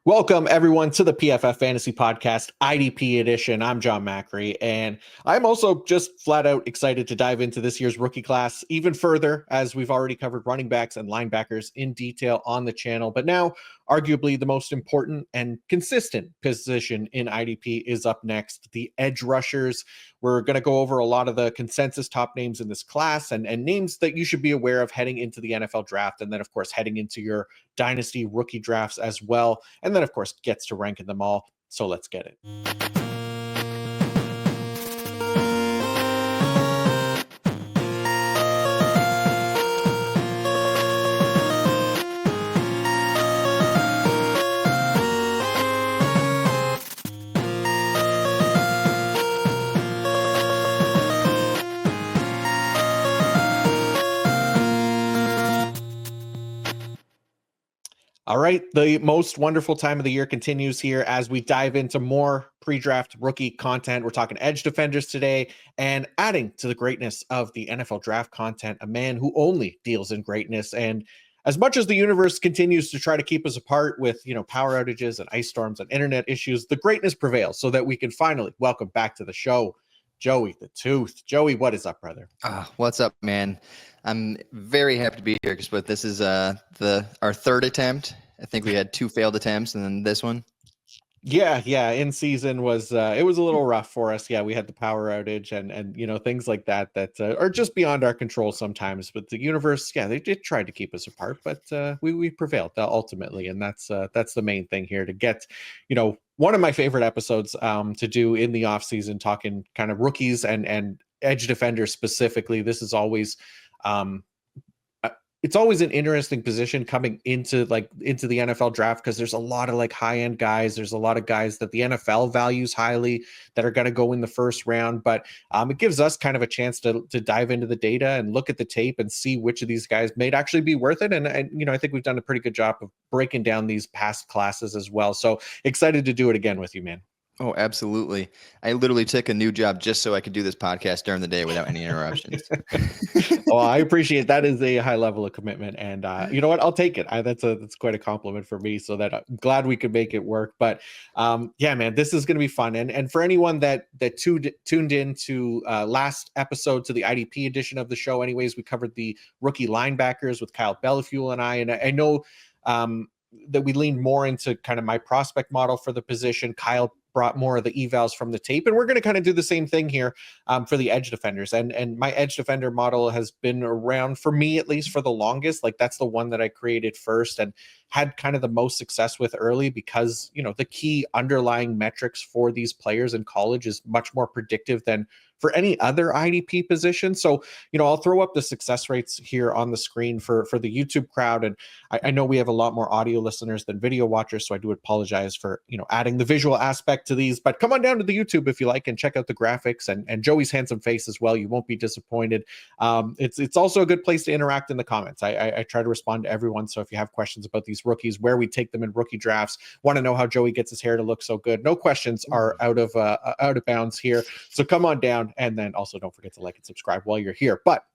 Welcome, everyone, to the PFF Fantasy Podcast IDP edition. I'm John Macri, and I'm also just flat out excited to dive into this year's rookie class even further, as we've already covered running backs and linebackers in detail on the channel. But now, arguably the most important and consistent position in IDP is up next, the edge rushers. We're going to go over a lot of the consensus top names in this class and names that you should be aware of heading into the NFL draft, and then, of course, heading into your dynasty rookie drafts as well. And then, of course, gets to ranking them all. So let's get it. All right, the most wonderful time of the year continues here as we dive into more pre-draft rookie content. We're talking edge defenders today, and adding to the greatness of the NFL draft content, a man who only deals in greatness. And as much as the universe continues to try to keep us apart with, power outages and ice storms and internet issues, the greatness prevails so that we can finally welcome back to the show Joey the Tooth. Joey, what is up, brother? What's up, man? I'm very happy to be here because this is our third attempt. I think we had two failed attempts and then this one. Yeah. In season was it was a little rough for us. Yeah, we had the power outage and things like that are just beyond our control sometimes. But the universe, they did try to keep us apart, but we prevailed ultimately, and that's the main thing here to get one of my favorite episodes to do in the off season, talking kind of rookies and edge defenders specifically. This is always it's always an interesting position coming into the NFL draft, because there's a lot of high-end guys. There's a lot of guys that the NFL values highly that are going to go in the first round. But it gives us kind of a chance to dive into the data and look at the tape and see which of these guys may actually be worth it. And I think we've done a pretty good job of breaking down these past classes as well. So excited to do it again with you, man. Oh, absolutely. I literally took a new job just so I could do this podcast during the day without any interruptions. Well, I appreciate that. Is a high level of commitment, and you know what? I'll take it. That's quite a compliment for me. So that I'm glad we could make it work. But yeah, man, this is going to be fun. And for anyone that tuned in to last episode, to the IDP edition of the show, anyways, we covered the rookie linebackers with Kyle Bellafuel and I know that we leaned more into kind of my prospect model for the position. Kyle brought more of the evals from the tape, and we're going to kind of do the same thing here for the edge defenders. And my edge defender model has been around, for me at least, for the longest. That's the one that I created first and had kind of the most success with early, because the key underlying metrics for these players in college is much more predictive than for any other IDP position. So, I'll throw up the success rates here on the screen for the YouTube crowd. And I know we have a lot more audio listeners than video watchers, so I do apologize for, adding the visual aspect to these. But come on down to the YouTube if you like and check out the graphics and Joey's handsome face as well. You won't be disappointed. It's also a good place to interact in the comments. I try to respond to everyone. So if you have questions about these rookies, where we take them in rookie drafts, want to know how Joey gets his hair to look so good, no questions are out of bounds here. So come on down. And then also don't forget to like and subscribe while you're here. But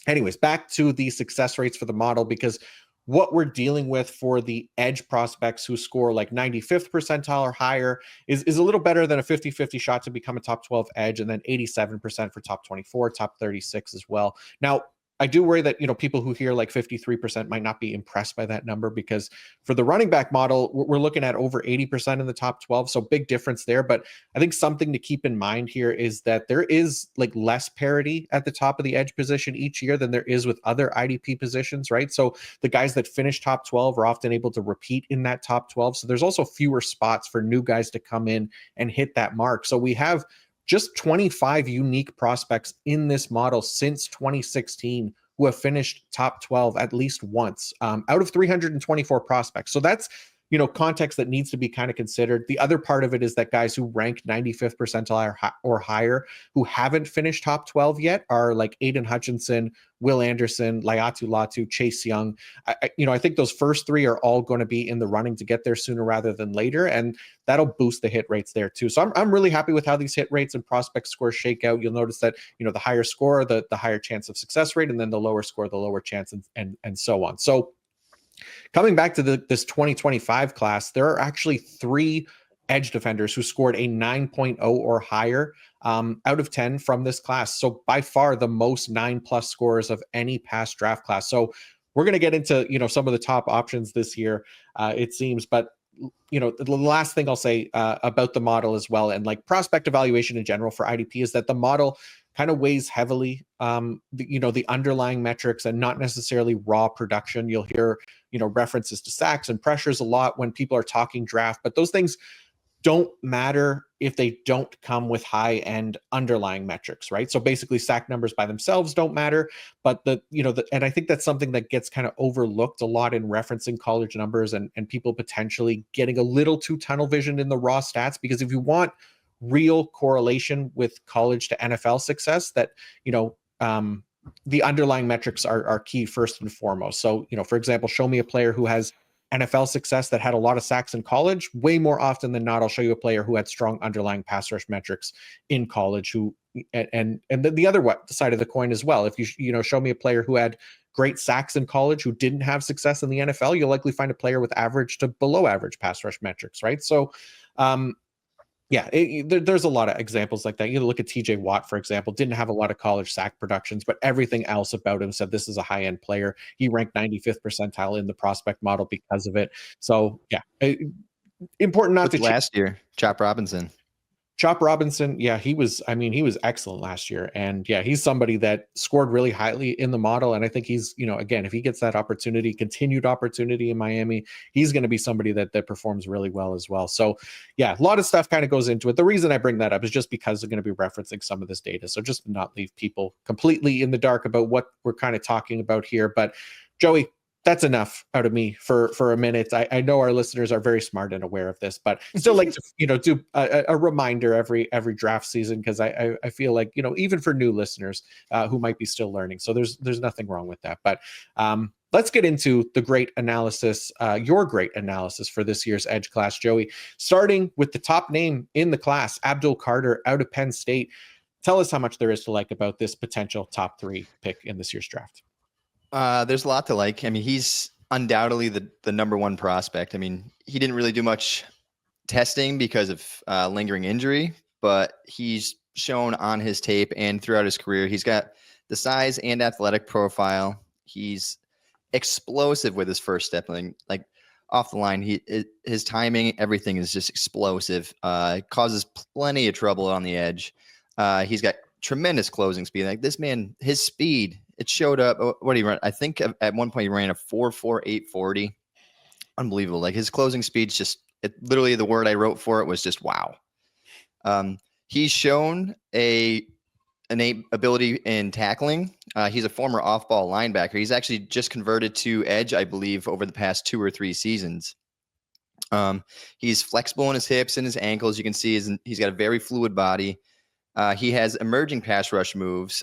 anyways, back to the success rates for the model, because what we're dealing with for the edge prospects who score 95th percentile or higher is a little better than a 50-50 shot to become a top 12 edge, and then 87% for top 24, top 36 as well. Now, I do worry that, people who hear 53% might not be impressed by that number, because for the running back model, we're looking at over 80% in the top 12. So big difference there. But I think something to keep in mind here is that there is less parity at the top of the edge position each year than there is with other IDP positions, right? So the guys that finish top 12 are often able to repeat in that top 12. So there's also fewer spots for new guys to come in and hit that mark. So we have just 25 unique prospects in this model since 2016 who have finished top 12 at least once out of 324 prospects. So that's, context that needs to be kind of considered. The other part of it is that guys who rank 95th percentile or higher who haven't finished top 12 yet are Aiden Hutchinson, Will Anderson, Laiatu Latu, Chase Young. I think those first three are all going to be in the running to get there sooner rather than later, and that'll boost the hit rates there too. So I'm really happy with how these hit rates and prospect scores shake out. You'll notice that the higher score, the higher chance of success rate, and then the lower score, the lower chance, and so on. So Coming back to this 2025 class, there are actually 3 edge defenders who scored a 9.0 or higher out of 10 from this class. So by far the most 9+ scores of any past draft class. So we're going to get into, some of the top options this year, it seems. But, the last thing I'll say about the model as well, and like prospect evaluation in general for IDP, is that the model kind of weighs heavily, the underlying metrics and not necessarily raw production. You'll hear, references to sacks and pressures a lot when people are talking draft, but those things don't matter if they don't come with high-end underlying metrics, right? So basically sack numbers by themselves don't matter, but and I think that's something that gets kind of overlooked a lot in referencing college numbers and people potentially getting a little too tunnel vision in the raw stats, because if you want real correlation with college to NFL success, that, the underlying metrics are key first and foremost. So, for example, show me a player who has NFL success that had a lot of sacks in college. Way more often than not, I'll show you a player who had strong underlying pass rush metrics in college, and the other side of the coin as well. If you show me a player who had great sacks in college who didn't have success in the NFL, you'll likely find a player with average to below average pass rush metrics, right? So, there's a lot of examples like that. You look at TJ Watt, for example, didn't have a lot of college sack productions, but everything else about him said this is a high-end player. He ranked 95th percentile in the prospect model because of it. So, important not to last year, Chop Robinson. Yeah, he was excellent last year. And yeah, he's somebody that scored really highly in the model. And I think he's, again, if he gets that continued opportunity in Miami, he's going to be somebody that performs really well as well. So yeah, a lot of stuff kind of goes into it. The reason I bring that up is just because they're going to be referencing some of this data. So just to not leave people completely in the dark about what we're kind of talking about here. But Joey, that's enough out of me for a minute. I know our listeners are very smart and aware of this, but still like to do a reminder every draft season, because I feel like even for new listeners who might be still learning. So there's nothing wrong with that. But let's get into the great analysis, your great analysis for this year's Edge class, Joey. Starting with the top name in the class, Abdul Carter out of Penn State. Tell us how much there is to like about this potential top 3 pick in this year's draft. There's a lot to like. I mean, he's undoubtedly the number 1 prospect. I mean, he didn't really do much testing because of lingering injury, but he's shown on his tape and throughout his career, he's got the size and athletic profile. He's explosive with his first step, like off the line. His timing, everything is just explosive. Causes plenty of trouble on the edge. He's got tremendous closing speed. Like this man, his speed. It showed up. What did he run? I think at one point he ran a 4.4840. Unbelievable. Like his closing speed's literally the word I wrote for it was just wow. He's shown an innate ability in tackling. He's a former off-ball linebacker. He's actually just converted to edge, I believe, over the past 2 or 3 seasons. He's flexible in his hips and his ankles. You can see he's got a very fluid body. He has emerging pass rush moves.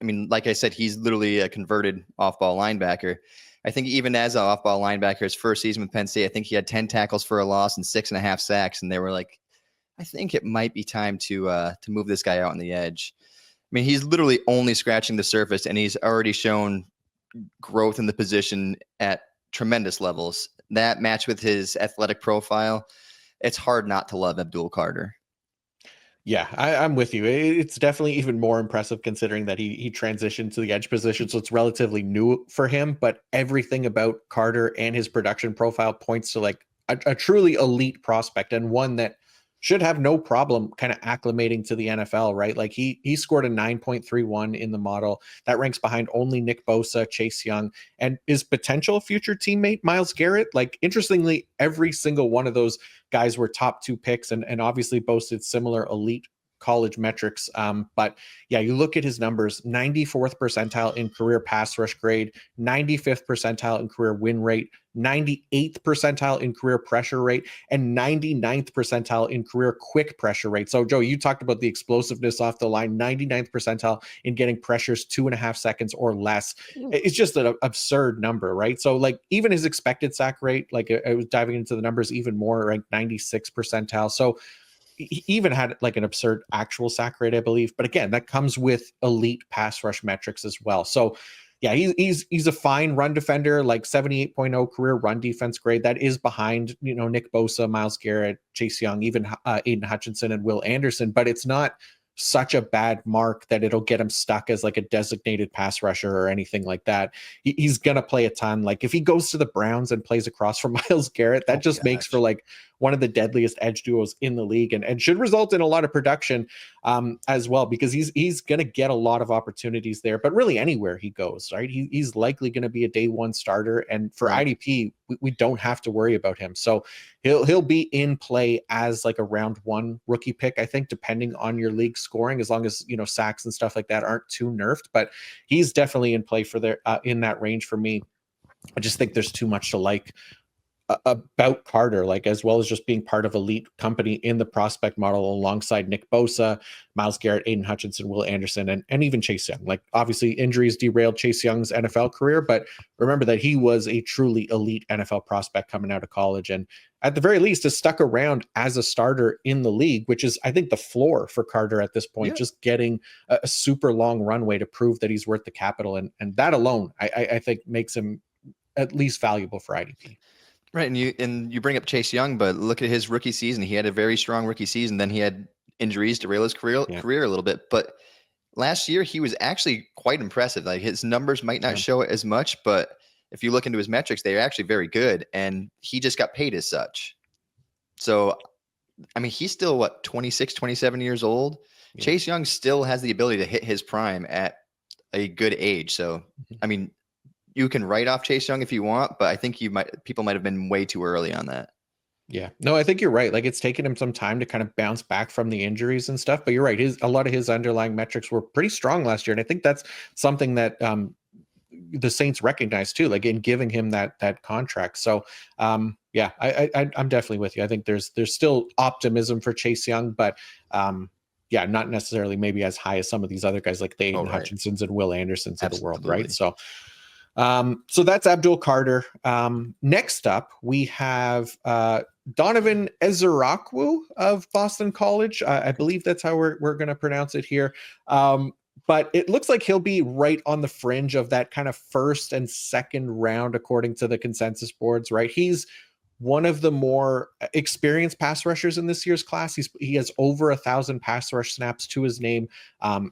I mean, like I said, he's literally a converted off-ball linebacker. I think even as an off-ball linebacker, his first season with Penn State, I think he had 10 tackles for a loss and 6.5 sacks. And they were like, I think it might be time to move this guy out on the edge. I mean, he's literally only scratching the surface, and he's already shown growth in the position at tremendous levels. That matched with his athletic profile, it's hard not to love Abdul Carter. Yeah, I'm with you. It's definitely even more impressive considering that he transitioned to the edge position, so it's relatively new for him. But everything about Carter and his production profile points to like a truly elite prospect, and one that should have no problem kind of acclimating to the NFL, right? Like he scored a 9.31 in the model. That ranks behind only Nick Bosa, Chase Young, and his potential future teammate, Myles Garrett. Like, interestingly, every single one of those guys were top 2 picks and obviously boasted similar elite college metrics. But yeah, you look at his numbers: 94th percentile in career pass rush grade, 95th percentile in career win rate, 98th percentile in career pressure rate, and 99th percentile in career quick pressure rate. So Joe, you talked about the explosiveness off the line. 99th percentile in getting pressures 2.5 seconds or less. It's just an absurd number, right? So like even his expected sack rate, like I was diving into the numbers even more, ranked 96th percentile. So he even had like an absurd actual sack rate, I believe. But again, that comes with elite pass rush metrics as well. So yeah, he's a fine run defender, like 78.0 career run defense grade. That is behind, Nick Bosa, Myles Garrett, Chase Young, even Aiden Hutchinson and Will Anderson, but it's not such a bad mark that it'll get him stuck as like a designated pass rusher or anything like that. He's gonna play a ton. Like if he goes to the Browns and plays across from Myles Garrett, that just makes for like one of the deadliest edge duos in the league, and should result in a lot of production as well, because he's gonna get a lot of opportunities there. But really anywhere he goes, right? He's likely gonna be a day one starter, and for IDP, we don't have to worry about him. So he'll be in play as like a round one rookie pick, I think, depending on your league scoring, as long as sacks and stuff like that aren't too nerfed. But he's definitely in play for in that range for me. I just think there's too much to like about Carter, like as well as just being part of elite company in the prospect model alongside Nick Bosa, Myles Garrett, Aiden Hutchinson, Will Anderson, and even Chase Young. Like obviously injuries derailed Chase Young's NFL career, but remember that he was a truly elite NFL prospect coming out of college, and at the very least has stuck around as a starter in the league, which is, I think, the floor for Carter at this point, just getting a super long runway to prove that he's worth the capital. And that alone, I think makes him at least valuable for IDP. Right, and you bring up Chase Young, but look at his rookie season. He had a very strong rookie season. Then he had injuries derail his career a little bit. But last year he was actually quite impressive. Like his numbers might not show it as much, but if you look into his metrics, they are actually very good. And he just got paid as such. So, I mean, he's still 26, 27 years old. Yeah. Chase Young still has the ability to hit his prime at a good age. So, I mean, you can write off Chase Young if you want, but I think people might have been way too early on that. Yeah, no, I think you're right. Like it's taken him some time to kind of bounce back from the injuries and stuff, but you're right. A lot of his underlying metrics were pretty strong last year. And I think that's something that the Saints recognized too, like in giving him that contract. So yeah, I'm definitely with you. I think there's still optimism for Chase Young, but yeah, not necessarily maybe as high as some of these other guys like the Aiden Hutchinsons and Will Andersons of the world, right? So that's Abdul Carter. Next up, we have Donovan Ezeiruaku of Boston College. I believe that's how we're going to pronounce it here. But it looks like he'll be right on the fringe of that kind of first and second round, according to the consensus boards, right? He's one of the more experienced pass rushers in this year's class. He has over 1,000 pass rush snaps to his name.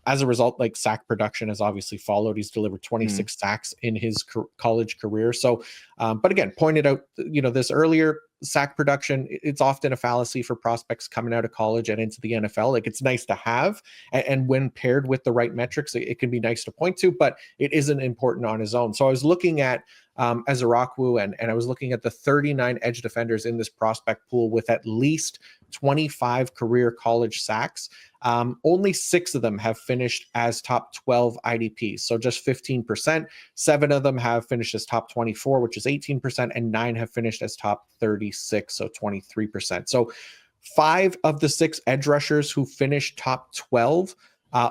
As a result, like sack production has obviously followed. He's delivered 26 sacks in his college career. So, but again, pointed out, this earlier, sack production, it's often a fallacy for prospects coming out of college and into the NFL. Like it's nice to have, and when paired with the right metrics, it can be nice to point to, but it isn't important on his own. So I was looking at Ezeiruaku, and I was looking at the 39 edge defenders in this prospect pool with at least 25 career college sacks. Only 6 of them have finished as top 12 IDPs, so just 15%. 7 of them have finished as top 24, which is 18%, and 9 have finished as top 36, so 23%. So 5 of the 6 edge rushers who finished top 12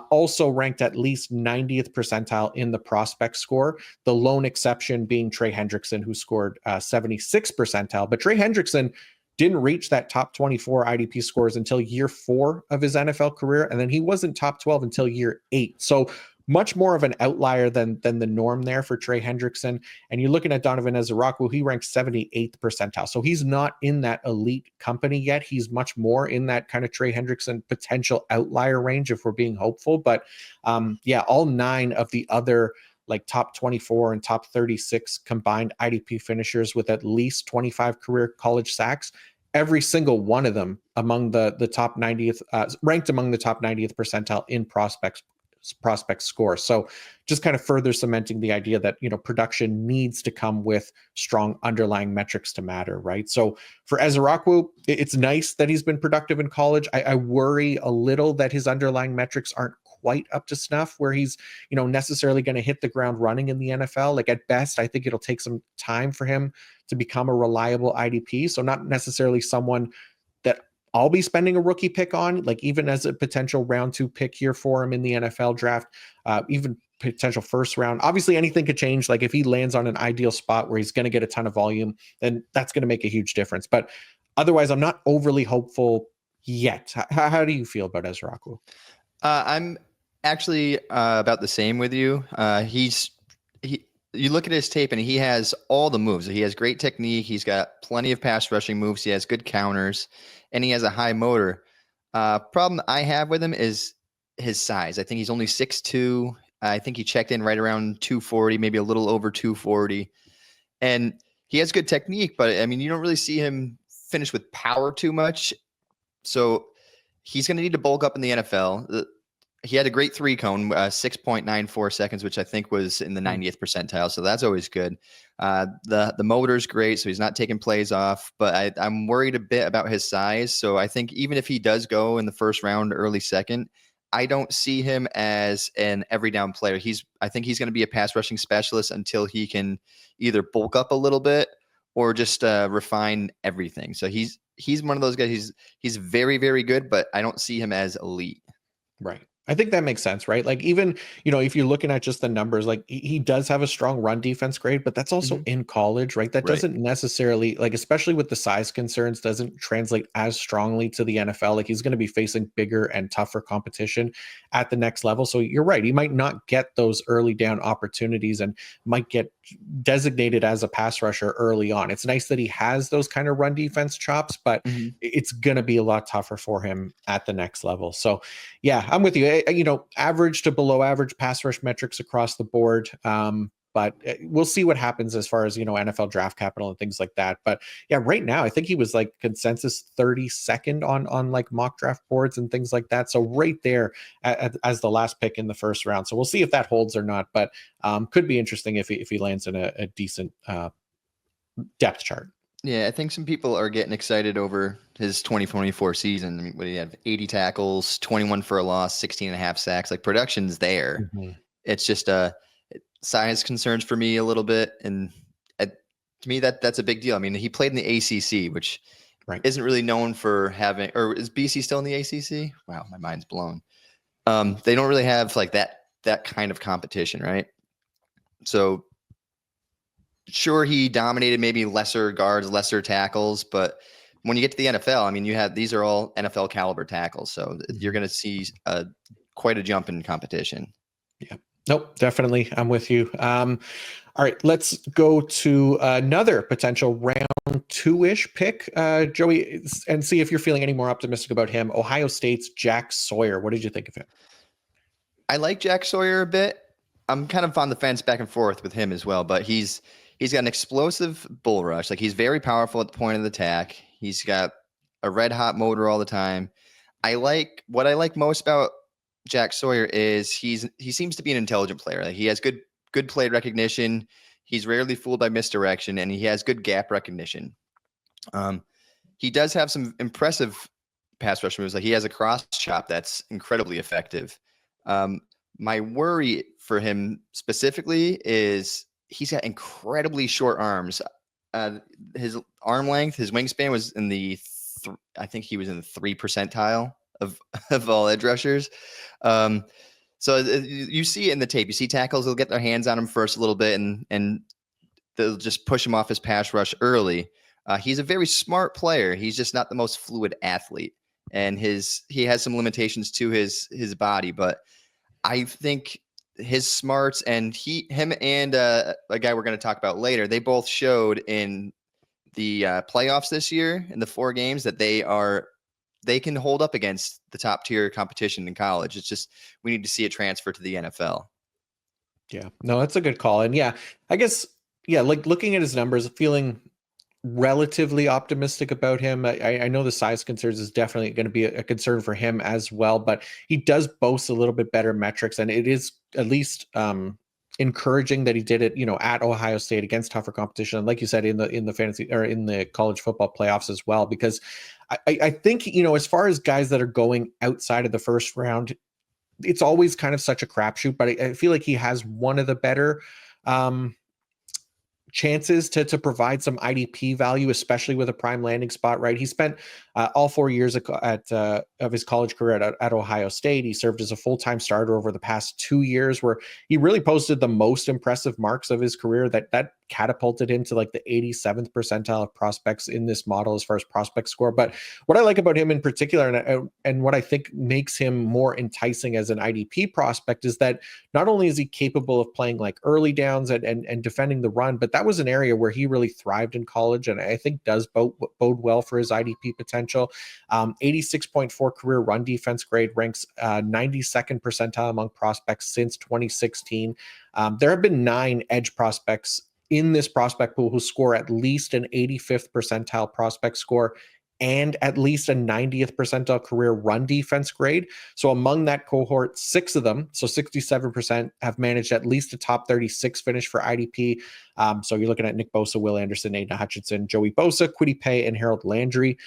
also ranked at least 90th percentile in the prospect score. The lone exception being Trey Hendrickson, who scored 76th percentile. But Trey Hendrickson didn't reach that top 24 IDP scores until year 4 of his NFL career. And then he wasn't top 12 until year 8. So much more of an outlier than the norm there for Trey Hendrickson. And you're looking at Donovan Ezeiruaku, he ranks 78th percentile. So he's not in that elite company yet. He's much more in that kind of Trey Hendrickson potential outlier range if we're being hopeful. But yeah, all 9 of the other like top 24 and top 36 combined IDP finishers with at least 25 career college sacks, every single one of them among the top 90th, ranked among the top 90th percentile in prospect score. So just kind of further cementing the idea that, production needs to come with strong underlying metrics to matter, right? So for Ezeiruaku, it's nice that he's been productive in college. I worry a little that his underlying metrics aren't quite up to snuff where he's, necessarily going to hit the ground running in the NFL. Like at best, I think it'll take some time for him to become a reliable IDP. So not necessarily someone that I'll be spending a rookie pick on, like even as a potential round 2 pick here for him in the NFL draft, even potential first round. Obviously anything could change. Like if he lands on an ideal spot where he's going to get a ton of volume, then that's going to make a huge difference. But otherwise, I'm not overly hopeful yet. How do you feel about Ezeiruaku? I'm actually about the same with you. you look at his tape and he has all the moves. He has great technique. He's got plenty of pass rushing moves. He has good counters, and he has a high motor. Problem I have with him is his size. I think he's only 6'2". I think he checked in right around 240, maybe a little over 240. And he has good technique, but I mean, you don't really see him finish with power too much. So he's going to need to bulk up in the NFL. He had a great 3-cone, 6.94 seconds, which I think was in the 90th percentile. So that's always good. The motor's great, so he's not taking plays off. But I'm worried a bit about his size. So I think even if he does go in the first round, early second, I don't see him as an every down player. I think he's going to be a pass rushing specialist until he can either bulk up a little bit or just refine everything. So he's one of those guys. He's very, very good, but I don't see him as elite. Right. I think that makes sense, right? Like even, if you're looking at just the numbers, like he does have a strong run defense grade, but that's also in college, right? That doesn't necessarily, like, especially with the size concerns, doesn't translate as strongly to the NFL. Like he's going to be facing bigger and tougher competition at the next level. So you're right. He might not get those early down opportunities and might get designated as a pass rusher early on. It's nice that he has those kind of run defense chops, but it's going to be a lot tougher for him at the next level. So yeah, I'm with you. Average to below average pass rush metrics across the board. But we'll see what happens as far as, NFL draft capital and things like that. But yeah, right now, I think he was like consensus 32nd on like mock draft boards and things like that. So right there as the last pick in the first round. So we'll see if that holds or not, but could be interesting if he lands in a decent depth chart. Yeah, I think some people are getting excited over his 2024 season. I mean, what do you have? 80 tackles, 21 for a loss, 16 and a half sacks. Like production's there. It's just size concerns for me a little bit. And to me, that's a big deal. I mean, he played in the ACC, which isn't really known for having, or is BC still in the ACC? Wow, my mind's blown. They don't really have like that kind of competition, right? So sure, he dominated maybe lesser guards, lesser tackles, but when you get to the NFL, I mean, these are all NFL caliber tackles. So you're going to see quite a jump in competition. Yeah. Nope, definitely. I'm with you. All right, let's go to another potential round 2-ish pick, Joey, and see if you're feeling any more optimistic about him. Ohio State's Jack Sawyer. What did you think of him? I like Jack Sawyer a bit. I'm kind of on the fence back and forth with him as well, but he's got an explosive bull rush. Like he's very powerful at the point of the attack. He's got a red hot motor all the time. What I like most about Jack Sawyer is he seems to be an intelligent player. Like he has good play recognition. He's rarely fooled by misdirection, and he has good gap recognition. He does have some impressive pass rush moves. Like he has a cross chop that's incredibly effective. My worry for him specifically is he's got incredibly short arms. His arm length, his wingspan was in I think he was in the 3 percentile of all edge rushers. So you see it in the tape. You see tackles, they'll get their hands on him first a little bit and they'll just push him off his pass rush early. He's a very smart player. He's just not the most fluid athlete. And he has some limitations to his body, but I think his smarts and him and a guy we're going to talk about later, they both showed in the playoffs this year in the 4 games that they can hold up against the top tier competition in college. It's just, we need to see it transfer to the NFL. Yeah, no, that's a good call. And yeah, I guess, yeah, like looking at his numbers, feeling relatively optimistic about him. I know the size concerns is definitely going to be a concern for him as well, but he does boast a little bit better metrics, and it is at least encouraging that he did it, at Ohio State against tougher competition. Like you said, in the fantasy or in the college football playoffs as well, because I think, as far as guys that are going outside of the first round, it's always kind of such a crapshoot, but I feel like he has one of the better chances to provide some IDP value, especially with a prime landing spot, right? He spent all 4 years of his college career at Ohio State. He served as a full-time starter over the past 2 years, where he really posted the most impressive marks of his career. That catapulted him to like the 87th percentile of prospects in this model as far as prospect score. But what I like about him in particular, and what I think makes him more enticing as an IDP prospect, is that not only is he capable of playing like early downs and defending the run, but that was an area where he really thrived in college, and I think does bode well for his IDP potential. 86.4 career run defense grade, ranks 92nd percentile among prospects since 2016. There have been 9 edge prospects in this prospect pool who score at least an 85th percentile prospect score and at least a 90th percentile career run defense grade. So among that cohort, 6 of them, so 67%, have managed at least a top 36 finish for IDP. So you're looking at Nick Bosa, Will Anderson, Aiden Hutchinson, Joey Bosa, Kwity Paye, and Harold Landry.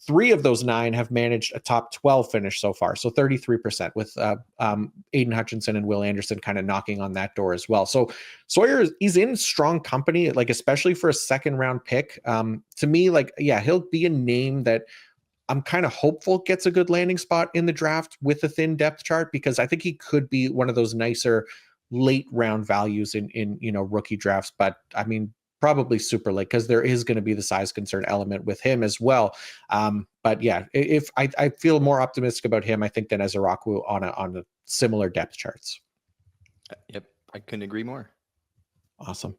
3 of those 9 have managed a top 12 finish so far, so 33%, with Aiden Hutchinson and Will Anderson kind of knocking on that door as well. So Sawyer, he's in strong company, like especially for a second round pick. To me, like, yeah, he'll be a name that I'm kind of hopeful gets a good landing spot in the draft with a thin depth chart, because I think he could be one of those nicer late round values in rookie drafts. But I mean, probably super late, because there is going to be the size concern element with him as well. But yeah, if I feel more optimistic about him, I think, than Ezeiruaku on a similar depth charts. Yep, I couldn't agree more. Awesome.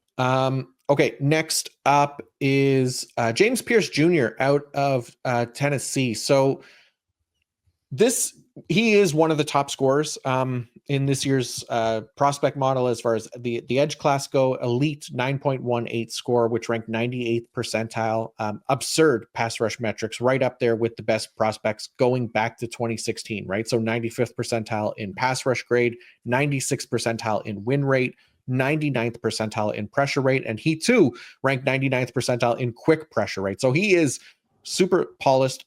Okay, next up is James Pearce Jr. out of Tennessee. So he is one of the top scorers in this year's prospect model as far as the edge class go. Elite 9.18 score, which ranked 98th percentile. Absurd pass rush metrics, right up there with the best prospects going back to 2016, right? So 95th percentile in pass rush grade, 96th percentile in win rate, 99th percentile in pressure rate, and he too ranked 99th percentile in quick pressure rate. So he is super polished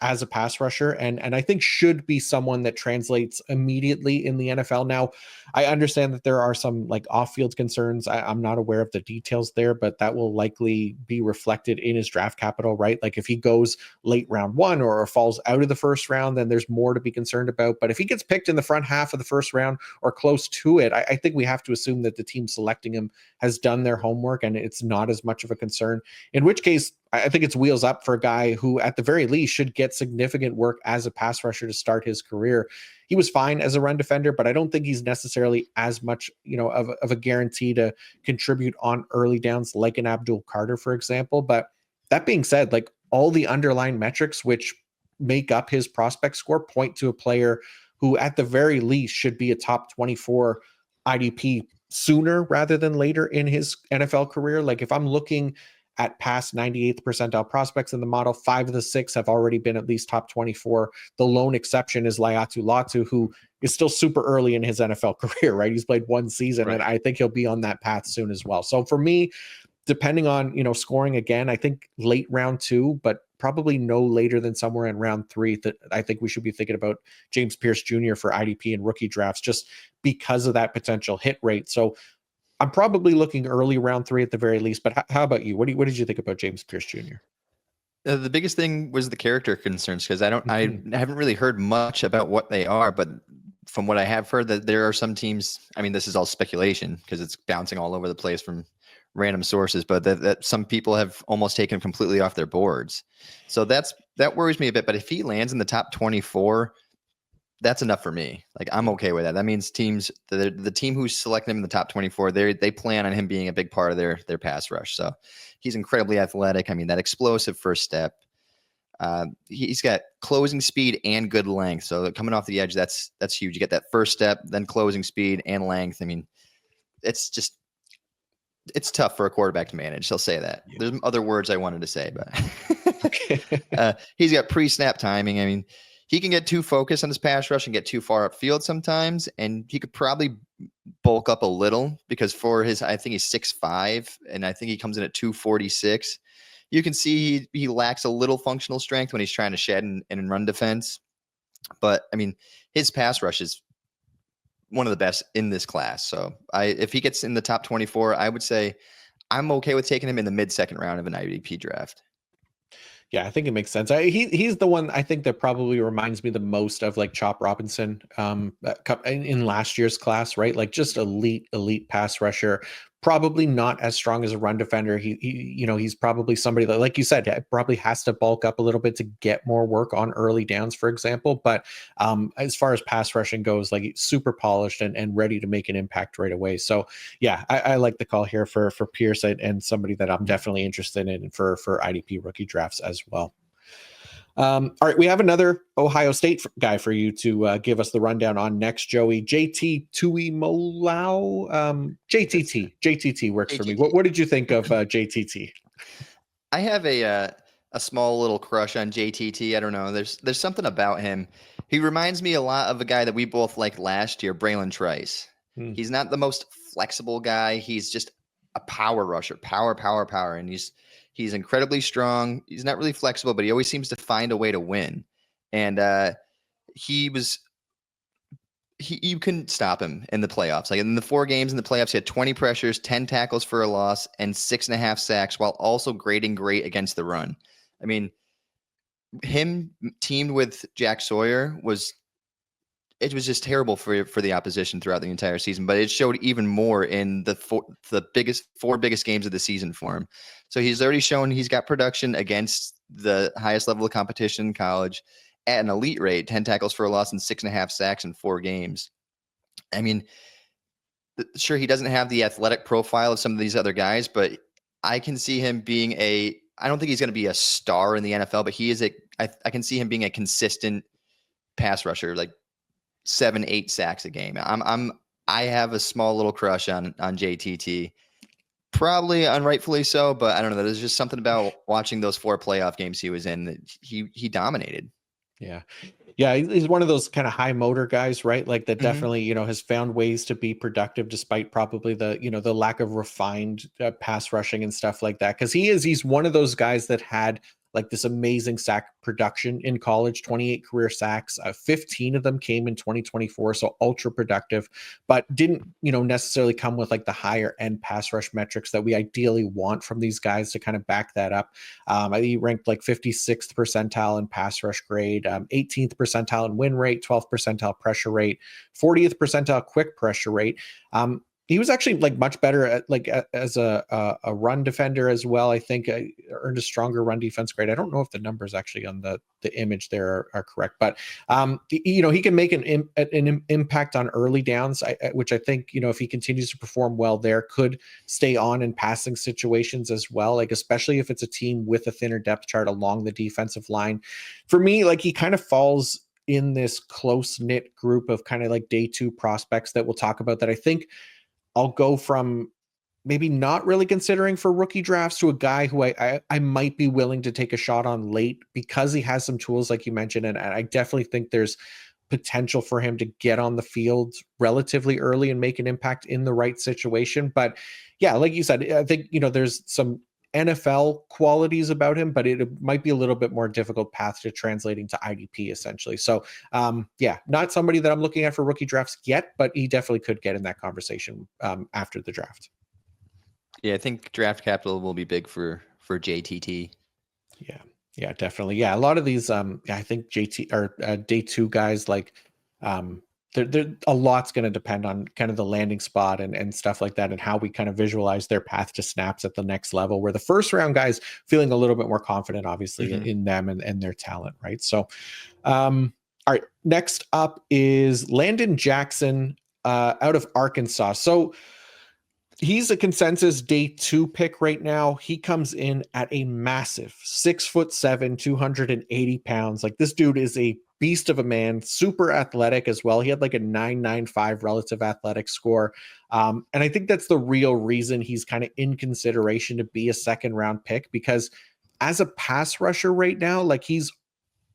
as a pass rusher, and I think should be someone that translates immediately in the NFL. Now, I understand that there are some like off-field concerns. I'm not aware of the details there, but that will likely be reflected in his draft capital, right? Like if he goes late round 1 or falls out of the first round, then there's more to be concerned about. But if he gets picked in the front half of the first round or close to it, I think we have to assume that the team selecting him has done their homework and it's not as much of a concern, in which case I think it's wheels up for a guy who at the very least should get significant work as a pass rusher to start his career. He was fine as a run defender, but I don't think he's necessarily as much, of a guarantee to contribute on early downs like an Abdul Carter, for example. But that being said, like all the underlying metrics which make up his prospect score point to a player who at the very least should be a top 24 IDP sooner rather than later in his NFL career. Like if I'm looking at past 98th percentile prospects in the model, 5 of the 6 have already been at least top 24. The lone exception is Laiatu Latu, who is still super early in his NFL career, right? He's played 1 season, right, and I think he'll be on that path soon as well. So for me, depending on, scoring again, I think late round 2, but probably no later than somewhere in round 3 that I think we should be thinking about James Pearce Jr. for IDP and rookie drafts, just because of that potential hit rate. So I'm probably looking early round 3 at the very least, but how about you? What did you think about James Pearce Jr.? The biggest thing was the character concerns, because I haven't really heard much about what they are, but from what I have heard, that there are some teams, I mean, this is all speculation because it's bouncing all over the place from random sources, but that some people have almost taken completely off their boards. So that worries me a bit, but if he lands in the top 24, that's enough for me. Like I'm okay with that. That means the team who's selecting him in the top 24, they plan on him being a big part of their pass rush. So he's incredibly athletic. I mean, that explosive first step. He's got closing speed and good length. So coming off the edge, that's huge. You get that first step, then closing speed and length. I mean, it's tough for a quarterback to manage. I'll say that. Yeah. There's other words I wanted to say, but he's got pre-snap timing. I mean, he can get too focused on his pass rush and get too far upfield sometimes, and he could probably bulk up a little because I think he's 6'5", and I think he comes in at 246. You can see he lacks a little functional strength when he's trying to shed and run defense. But, I mean, his pass rush is one of the best in this class. So if he gets in the top 24, I would say I'm okay with taking him in the mid-second round of an IDP draft. Yeah, I think it makes sense. He's the one I think that probably reminds me the most of like Chop Robinson in last year's class, right? Like just elite pass rusher, probably not as strong as a run defender. He's probably somebody that, like you said, probably has to bulk up a little bit to get more work on early downs, for example. But as far as pass rushing goes, like super polished and ready to make an impact right away. So yeah, I like the call here for Pearce and somebody that I'm definitely interested in for IDP rookie drafts as well. All right, we have another Ohio State guy for you to give us the rundown on next, Joey. JT Tuimoloau. JTT works for me. What did you think of JTT? I have a small little crush on JTT. I don't know. There's something about him. He reminds me a lot of a guy that we both liked last year, Braylon Trice. He's not the most flexible guy. He's just a power rusher, power, and he's incredibly strong. He's not really flexible, but he always seems to find a way to win. And you couldn't stop him in the playoffs. Like in the 4 games in the playoffs, he had 20 pressures, 10 tackles for a loss, and 6.5 sacks, while also grading great against the run. I mean, him teamed with Jack Sawyer was just terrible for the opposition throughout the entire season, but it showed even more in the 4 biggest games of the season for him. So he's already shown he's got production against the highest level of competition in college at an elite rate, 10 tackles for a loss and 6.5 sacks in 4 games. I mean, sure, he doesn't have the athletic profile of some of these other guys, but I can see him being I don't think he's going to be a star in the NFL, but he is I can see him being a consistent pass rusher, like 7-8 sacks a game. I have a small little crush on JTT, probably unrightfully so, but I don't know. There's just something about watching those 4 playoff games he was in that he dominated. Yeah, he's one of those kind of high motor guys, right? Like that definitely, has found ways to be productive despite probably the lack of refined pass rushing and stuff like that. Because he's one of those guys that had like this amazing sack production in college, 28 career sacks, 15 of them came in 2024. So ultra productive, but didn't, necessarily come with like the higher end pass rush metrics that we ideally want from these guys to kind of back that up. He ranked like 56th percentile in pass rush grade, 18th percentile in win rate, 12th percentile pressure rate, 40th percentile quick pressure rate. He was actually like much better at as a run defender as well. I think earned a stronger run defense grade. I don't know if the numbers actually on the image there are correct, but he can make an impact on early downs, which I think if he continues to perform well there, could stay on in passing situations as well. Like especially if it's a team with a thinner depth chart along the defensive line. For me, like he kind of falls in this close knit group of kind of like day 2 prospects that we'll talk about that I think I'll go from maybe not really considering for rookie drafts to a guy who I might be willing to take a shot on late because he has some tools like you mentioned. And I definitely think there's potential for him to get on the field relatively early and make an impact in the right situation. But yeah, like you said, I think, there's some NFL qualities about him, but it might be a little bit more difficult path to translating to IDP essentially. So not somebody that I'm looking at for rookie drafts yet, but he definitely could get in that conversation after the draft. Yeah, I think draft capital will be big for JTT. Yeah, definitely. Yeah, a lot of these, I think JT or day 2 guys like, a lot's going to depend on kind of the landing spot and stuff like that and how we kind of visualize their path to snaps at the next level, where the first round guys feeling a little bit more confident, obviously, in them and their talent, right? So, all right, next up is Landon Jackson out of Arkansas. So he's a consensus day 2 pick right now. He comes in at a massive 6'7", 280 pounds. Like this dude is a beast of a man, super athletic as well. He had like a 995 relative athletic score. And I think that's the real reason he's kind of in consideration to be a 2nd round pick, because as a pass rusher right now, like he's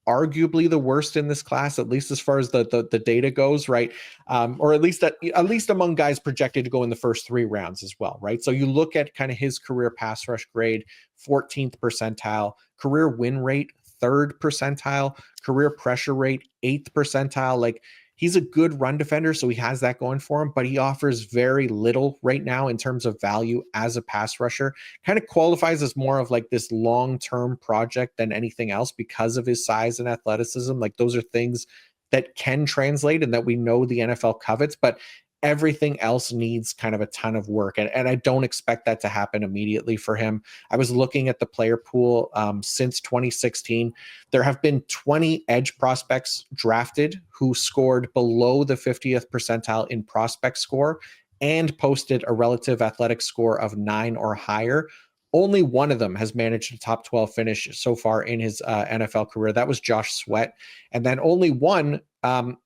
arguably the worst in this class, at least as far as the data goes, right? Or at least among guys projected to go in the first 3 rounds as well, right? So you look at kind of his career pass rush grade, 14th percentile, career win rate, 3rd percentile, career pressure rate, 8th percentile. Like he's a good run defender, so he has that going for him, but he offers very little right now in terms of value as a pass rusher. Kind of qualifies as more of like this long-term project than anything else because of his size and athleticism. Like those are things that can translate and that we know the NFL covets, but everything else needs kind of a ton of work. And I don't expect that to happen immediately for him. I was looking at the player pool since 2016. There have been 20 edge prospects drafted who scored below the 50th percentile in prospect score and posted a relative athletic score of 9 or higher. Only one of them has managed a top 12 finish so far in his NFL career. That was Josh Sweat. And then only one, and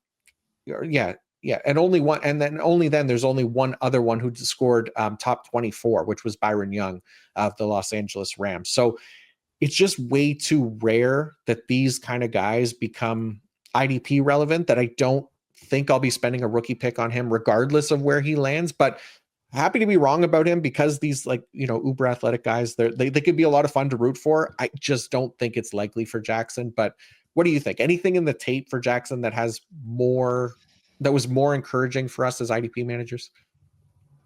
only then there's only one other one who scored top 24, which was Byron Young of the Los Angeles Rams. So it's just way too rare that these kind of guys become IDP relevant, that I don't think I'll be spending a rookie pick on him regardless of where he lands. But happy to be wrong about him, because these, like, uber athletic guys, they could be a lot of fun to root for. I just don't think it's likely for Jackson. But what do you think? Anything in the tape for Jackson that was more encouraging for us as IDP managers?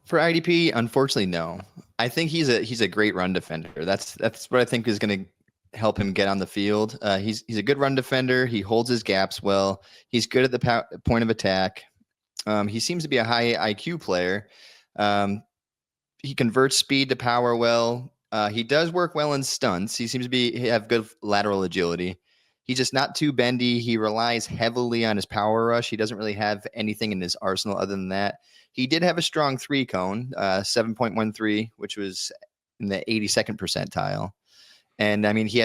For IDP, unfortunately, no. I think he's a great run defender. That's what I think is going to help him get on the field. He's a good run defender. He holds his gaps well. He's good at the point of attack. He seems to be a high IQ player. He converts speed to power well. He does work well in stunts. He seems to have good lateral agility. He's just not too bendy. He relies heavily on his power rush. He doesn't really have anything in his arsenal other than that. He did have a strong 3-cone, 7.13, which was in the 82nd percentile. And I mean, he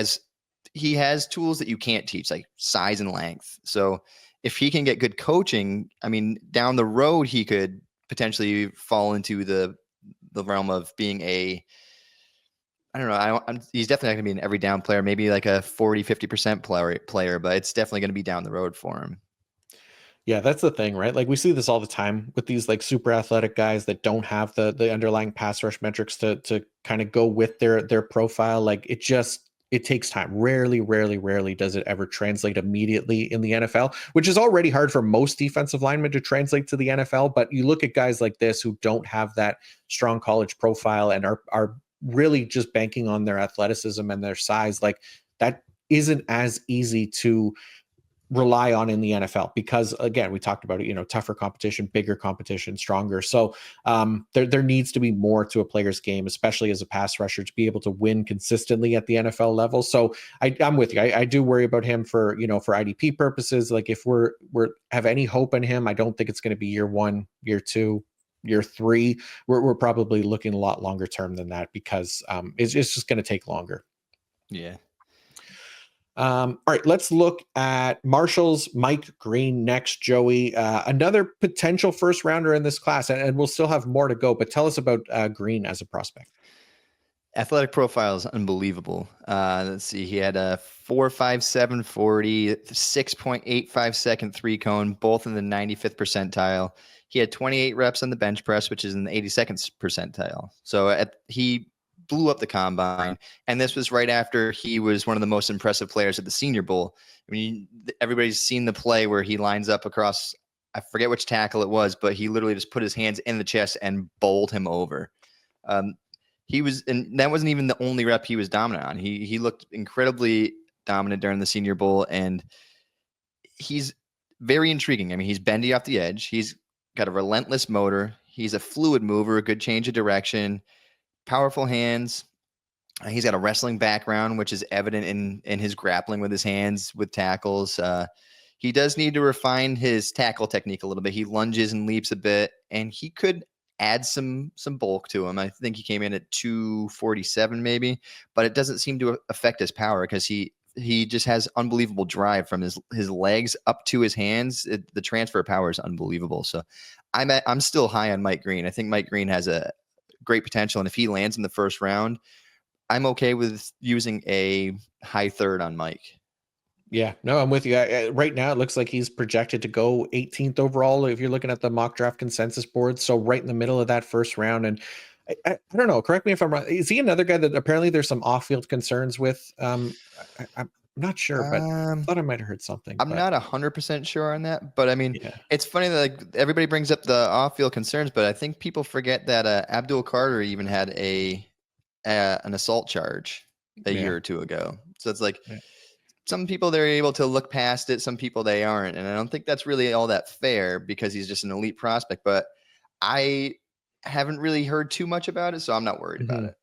has tools that you can't teach, like size and length. So if he can get good coaching, I mean, down the road, he could potentially fall into the realm of being I don't know. He's definitely not going to be an every down player, maybe like a 40-50% player, but it's definitely going to be down the road for him. Yeah, that's the thing, right? Like, we see this all the time with these like super athletic guys that don't have the underlying pass rush metrics to kind of go with their profile. Like, it takes time. Rarely does it ever translate immediately in the NFL, which is already hard for most defensive linemen to translate to the NFL. But you look at guys like this who don't have that strong college profile and are really just banking on their athleticism and their size. Like, that isn't as easy to rely on in the NFL, because again, we talked about it, tougher competition, bigger competition, stronger. So there needs to be more to a player's game, especially as a pass rusher, to be able to win consistently at the NFL level. So I'm with you. I do worry about him for IDP purposes. Like, if we're have any hope in him, I don't think it's going to be year 1, year 2, year 3. We're probably looking a lot longer term than that, because it's just going to take longer. Yeah. All right, let's look at Marshall's Mike Green next, Joey. Another potential first rounder in this class, and we'll still have more to go, but tell us about Green as a prospect. Athletic profile is unbelievable. Let's see. He had a 4.57 40, 6.85 second 3-cone, both in the 95th percentile. He had 28 reps on the bench press, which is in the 82nd percentile. So he blew up the combine, and this was right after he was one of the most impressive players at the Senior Bowl. I mean, everybody's seen the play where he lines up across, I forget which tackle it was, but he literally just put his hands in the chest and bowled him over. And that wasn't even the only rep he was dominant on. He looked incredibly dominant during the Senior Bowl, and he's very intriguing. I mean, he's bendy off the edge. He's got a relentless motor. He's a fluid mover, a good change of direction, powerful hands. He's got a wrestling background, which is evident in his grappling with his hands with tackles. He does need to refine his tackle technique a little bit. He lunges and leaps a bit, and he could add some bulk to him. I think he came in at 247 maybe, but it doesn't seem to affect his power, because he just has unbelievable drive from his legs up to his hands. The transfer of power is unbelievable. So I'm still high on Mike Green. I think Mike Green has a great potential, and if he lands in the first round, I'm okay with using a high third on Mike. Yeah, no, I'm with you. Right now, it looks like he's projected to go 18th overall if you're looking at the mock draft consensus board. So right in the middle of that first round. And I don't know, correct me if I'm wrong. Is he another guy that apparently there's some off-field concerns with? I'm not sure, but I thought I might have heard something. I'm not 100% sure on that, but I mean, It's funny that like everybody brings up the off-field concerns, but I think people forget that Abdul Carter even had an assault charge a year or two ago. So it's like some people, they're able to look past it. Some people they aren't. And I don't think that's really all that fair, because he's just an elite prospect. But I haven't really heard too much about it, so I'm not worried about it.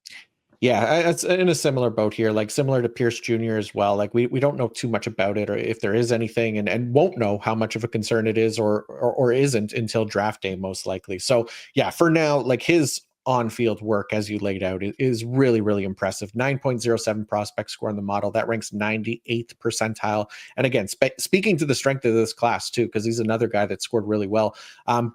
Yeah, it's in a similar boat here, like similar to Pearce Jr. as well. Like we don't know too much about it, or if there is anything, and won't know how much of a concern it is or isn't until draft day, most likely. So yeah, for now, like his on-field work, as you laid out, is really, really impressive. 9.07 prospect score in the model. That ranks 98th percentile. And again, speaking to the strength of this class too, because he's another guy that scored really well.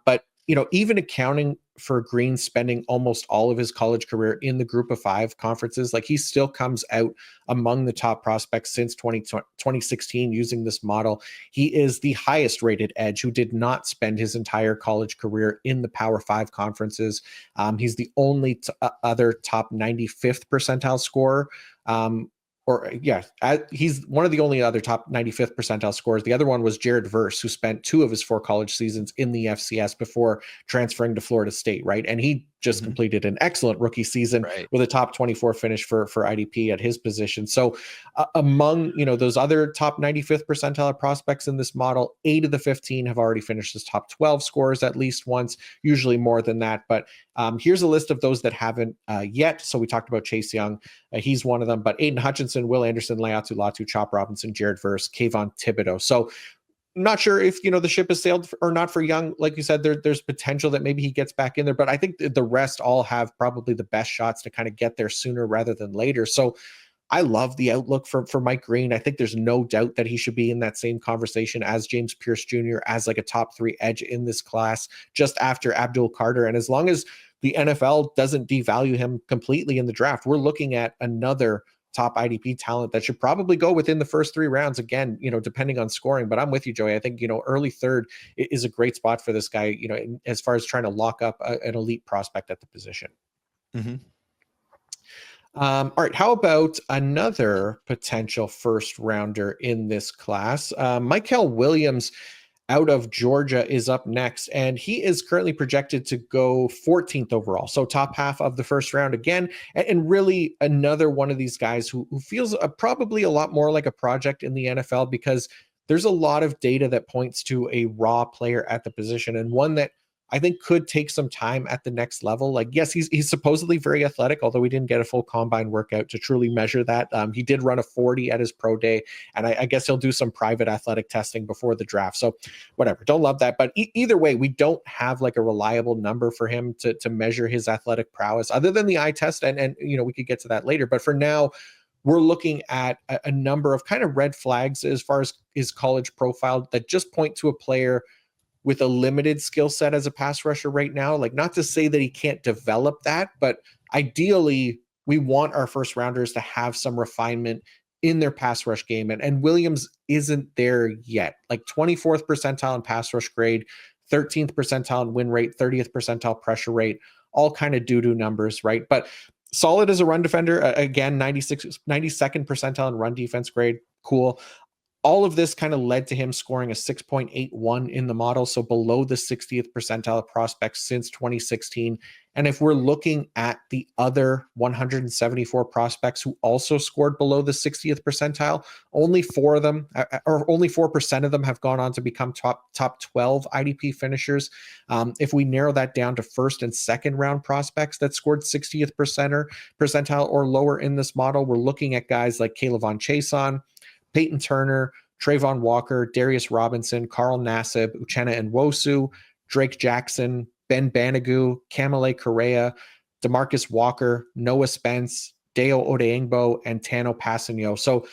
But even accounting for Green spending almost all of his college career in the group of 5 conferences, like he still comes out among the top prospects since 2016 using this model. He is the highest rated edge who did not spend his entire college career in the Power 5 conferences. He's the only other top 95th percentile scorer. He's one of the only other top 95th percentile scorers. The other one was Jared Verse, who spent 2 of his 4 college seasons in the FCS before transferring to Florida State, right? And he just completed an excellent rookie season with a top 24 finish for IDP at his position. So among, those other top 95th percentile prospects in this model, 8 of the 15 have already finished as top 12 scorers at least once, usually more than that. But here's a list of those that haven't yet. So we talked about Chase Young. He's one of them, but Aiden Hutchinson, Will Anderson, Layatu Latu, Chop Robinson, Jared Verse, Kayvon Thibodeau. So not sure if the ship has sailed or not for Young. Like you said, there's potential that maybe he gets back in there, but I think the rest all have probably the best shots to kind of get there sooner rather than later. So I love the outlook for Mike Green. I think there's no doubt that he should be in that same conversation as James Pearce Jr. as like a top 3 edge in this class, just after Abdul Carter. And as long as the NFL doesn't devalue him completely in the draft, we're looking at another top IDP talent that should probably go within the first 3 rounds, again, depending on scoring. But I'm with you, Joey. I think, early 3rd is a great spot for this guy, as far as trying to lock up an elite prospect at the position. All right. How about another potential first rounder in this class? Mykel Williams out of Georgia is up next, and he is currently projected to go 14th overall. So top half of the first round again, and really another one of these guys who feels probably a lot more like a project in the NFL, because there's a lot of data that points to a raw player at the position, and one that I think could take some time at the next level. Like, yes, he's supposedly very athletic, although we didn't get a full combine workout to truly measure that. He did run a 40 at his pro day, and I guess he'll do some private athletic testing before the draft. So whatever, don't love that. But either way, we don't have like a reliable number for him to measure his athletic prowess other than the eye test. And we could get to that later. But for now, we're looking at a number of kind of red flags as far as his college profile that just point to a player with a limited skill set as a pass rusher right now. Like, not to say that he can't develop that, but ideally we want our first rounders to have some refinement in their pass rush game. And Williams isn't there yet. Like 24th percentile in pass rush grade, 13th percentile in win rate, 30th percentile pressure rate, all kind of doo-doo numbers, right? But solid as a run defender. Again, 92nd percentile in run defense grade. Cool. All of this kind of led to him scoring a 6.81 in the model, so below the 60th percentile of prospects since 2016. And if we're looking at the other 174 prospects who also scored below the 60th percentile, only 4 of them, or only 4% of them, have gone on to become top 12 IDP finishers. If we narrow that down to first and second round prospects that scored 60th percentile or lower in this model, we're looking at guys like Kayvon Chason, Peyton Turner, Trayvon Walker, Darius Robinson, Carl Nassib, Uchenna Nwosu, Drake Jackson, Ben Banogu, Kamale Correa, DeMarcus Walker, Noah Spence, Deo Odeingbo, and Tano Passanio. So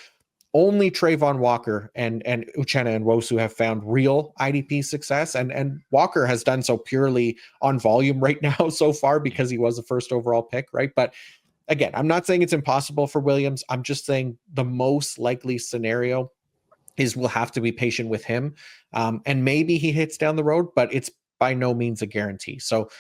only Trayvon Walker and Uchenna Nwosu have found real IDP success. And Walker has done so purely on volume right now so far because he was the first overall pick, right? But again, I'm not saying it's impossible for Williams. I'm just saying the most likely scenario is we'll have to be patient with him. And maybe he hits down the road, but it's by no means a guarantee. So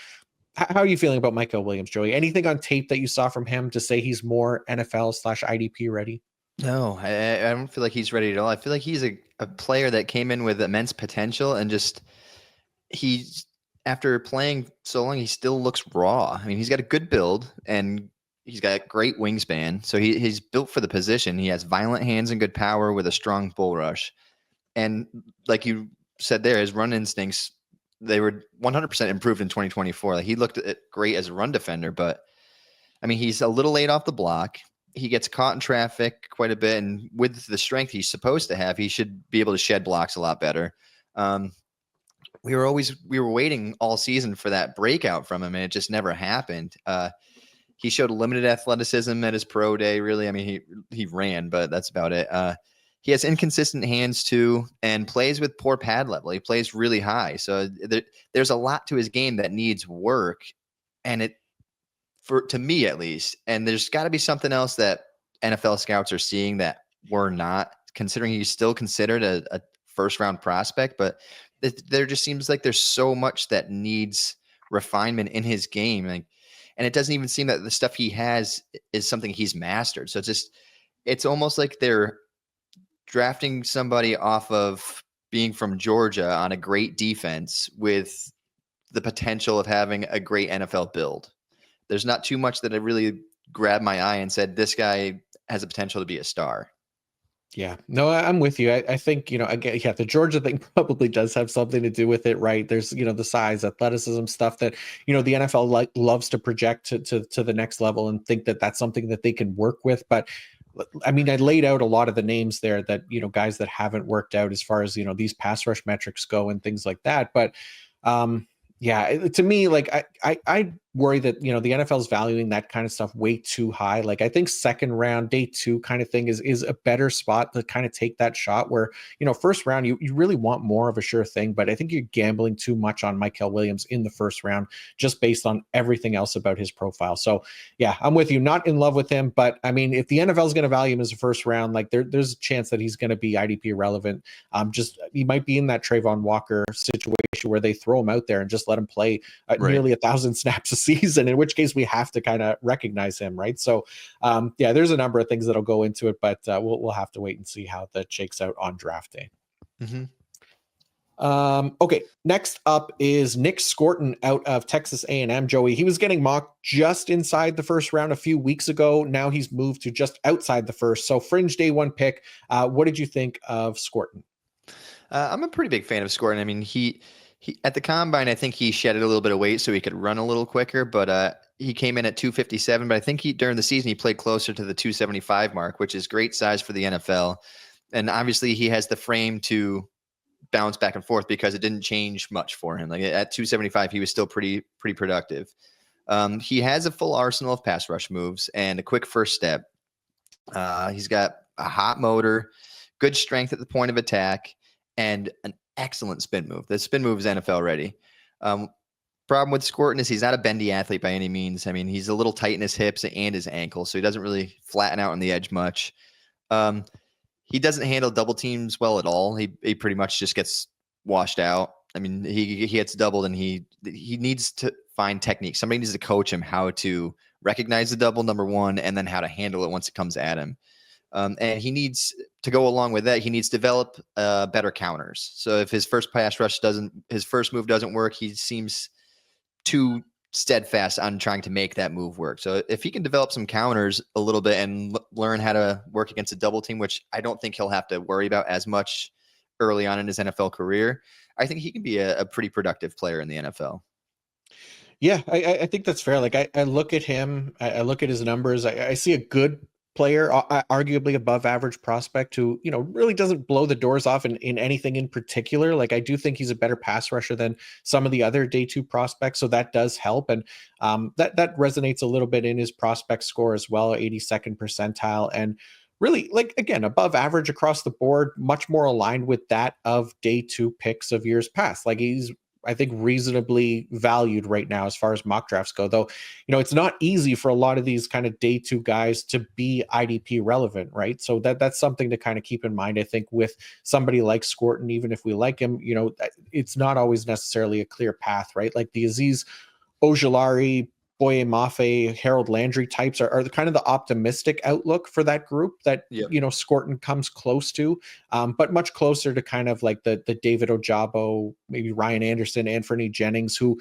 how are you feeling about Mykel Williams, Joey? Anything on tape that you saw from him to say he's more NFL/IDP ready? No, I don't feel like he's ready at all. I feel like he's a player that came in with immense potential, and just after playing so long, he still looks raw. I mean, he's got a good build, and he's got great wingspan. So he's built for the position. He has violent hands and good power with a strong bull rush. And like you said there, his run instincts they were 100% improved in 2024. Like he looked great as a run defender, but I mean, he's a little late off the block. He gets caught in traffic quite a bit, and with the strength he's supposed to have, he should be able to shed blocks a lot better. We were waiting all season for that breakout from him, and it just never happened. He showed limited athleticism at his pro day. Really, I mean, he ran, but that's about it. He has inconsistent hands too, and plays with poor pad level. He plays really high, so there's a lot to his game that needs work, and to me at least. And there's got to be something else that NFL scouts are seeing that we're not, considering he's still considered a first round prospect. But there just seems like there's so much that needs refinement in his game, and it doesn't even seem that the stuff he has is something he's mastered. So it's almost like they're drafting somebody off of being from Georgia on a great defense with the potential of having a great NFL build. There's not too much that really grabbed my eye and said, this guy has the potential to be a star. Yeah, no, I'm with you. I think, again, yeah, the Georgia thing probably does have something to do with it, right? There's, the size, athleticism stuff that, the NFL loves to project to the next level and think that that's something that they can work with. But I mean, I laid out a lot of the names there that, guys that haven't worked out as far as, these pass rush metrics go and things like that. But yeah, to me, like I worry that, the NFL is valuing that kind of stuff way too high. Like I think second round, day 2 kind of thing is a better spot to kind of take that shot where, first round, you really want more of a sure thing. But I think you're gambling too much on Mykel Williams in the first round, just based on everything else about his profile. So yeah, I'm with you. Not in love with him, but I mean, if the NFL is going to value him as a first round, like there's a chance that he's going to be IDP relevant. He might be in that Trayvon Walker situation where they throw him out there and just let him play nearly 1,000 snaps a season, in which case we have to kind of recognize him, right? So yeah, there's a number of things that'll go into it, but we'll have to wait and see how that shakes out on draft day. Mm-hmm. Okay, next up is Nic Scourton out of Texas A&M. Joey, he was getting mocked just inside the first round a few weeks ago. Now he's moved to just outside the first. So fringe day 1 pick. What did you think of Scourton? I'm a pretty big fan of Scourton. I mean, he at the combine, I think he shedded a little bit of weight so he could run a little quicker, but he came in at 257. But I think during the season, he played closer to the 275 mark, which is great size for the NFL. And obviously he has the frame to bounce back and forth because it didn't change much for him. Like at 275, he was still pretty productive. He has a full arsenal of pass rush moves and a quick first step. He's got a hot motor, good strength at the point of attack, and an excellent spin move. The spin move is NFL ready. Problem with Scourton is he's not a bendy athlete by any means. I mean, he's a little tight in his hips and his ankles, so he doesn't really flatten out on the edge much. He doesn't handle double teams well at all. He pretty much just gets washed out. I mean, he gets doubled, and he needs to find technique. Somebody needs to coach him how to recognize the double, number one, and then how to handle it once it comes at him. And he needs to go along with that. He needs to develop better counters. So if his first move doesn't work, he seems too steadfast on trying to make that move work. So if he can develop some counters a little bit and learn how to work against a double team, which I don't think he'll have to worry about as much early on in his NFL career, I think he can be a pretty productive player in the NFL. Yeah, I think that's fair. Like I look at him, I look at his numbers. I see a good player, arguably above average prospect who, really doesn't blow the doors off in anything in particular. Like I do think he's a better pass rusher than some of the other day 2 prospects. So that does help. And that resonates a little bit in his prospect score as well, 82nd percentile. And really, like, again, above average across the board, much more aligned with that of day 2 picks of years past. Like he's, I think, reasonably valued right now as far as mock drafts go, though, it's not easy for a lot of these kind of day 2 guys to be IDP relevant, right? So that's something to kind of keep in mind. I think with somebody like Scourton, even if we like him, it's not always necessarily a clear path, right? Like the Azeez Ojulari, Boye Mafe, Harold Landry types are the kind of the optimistic outlook for that group that, Yep. Scourton comes close to, but much closer to kind of like the David Ojabo, maybe Ryan Anderson, Anthony Jennings, who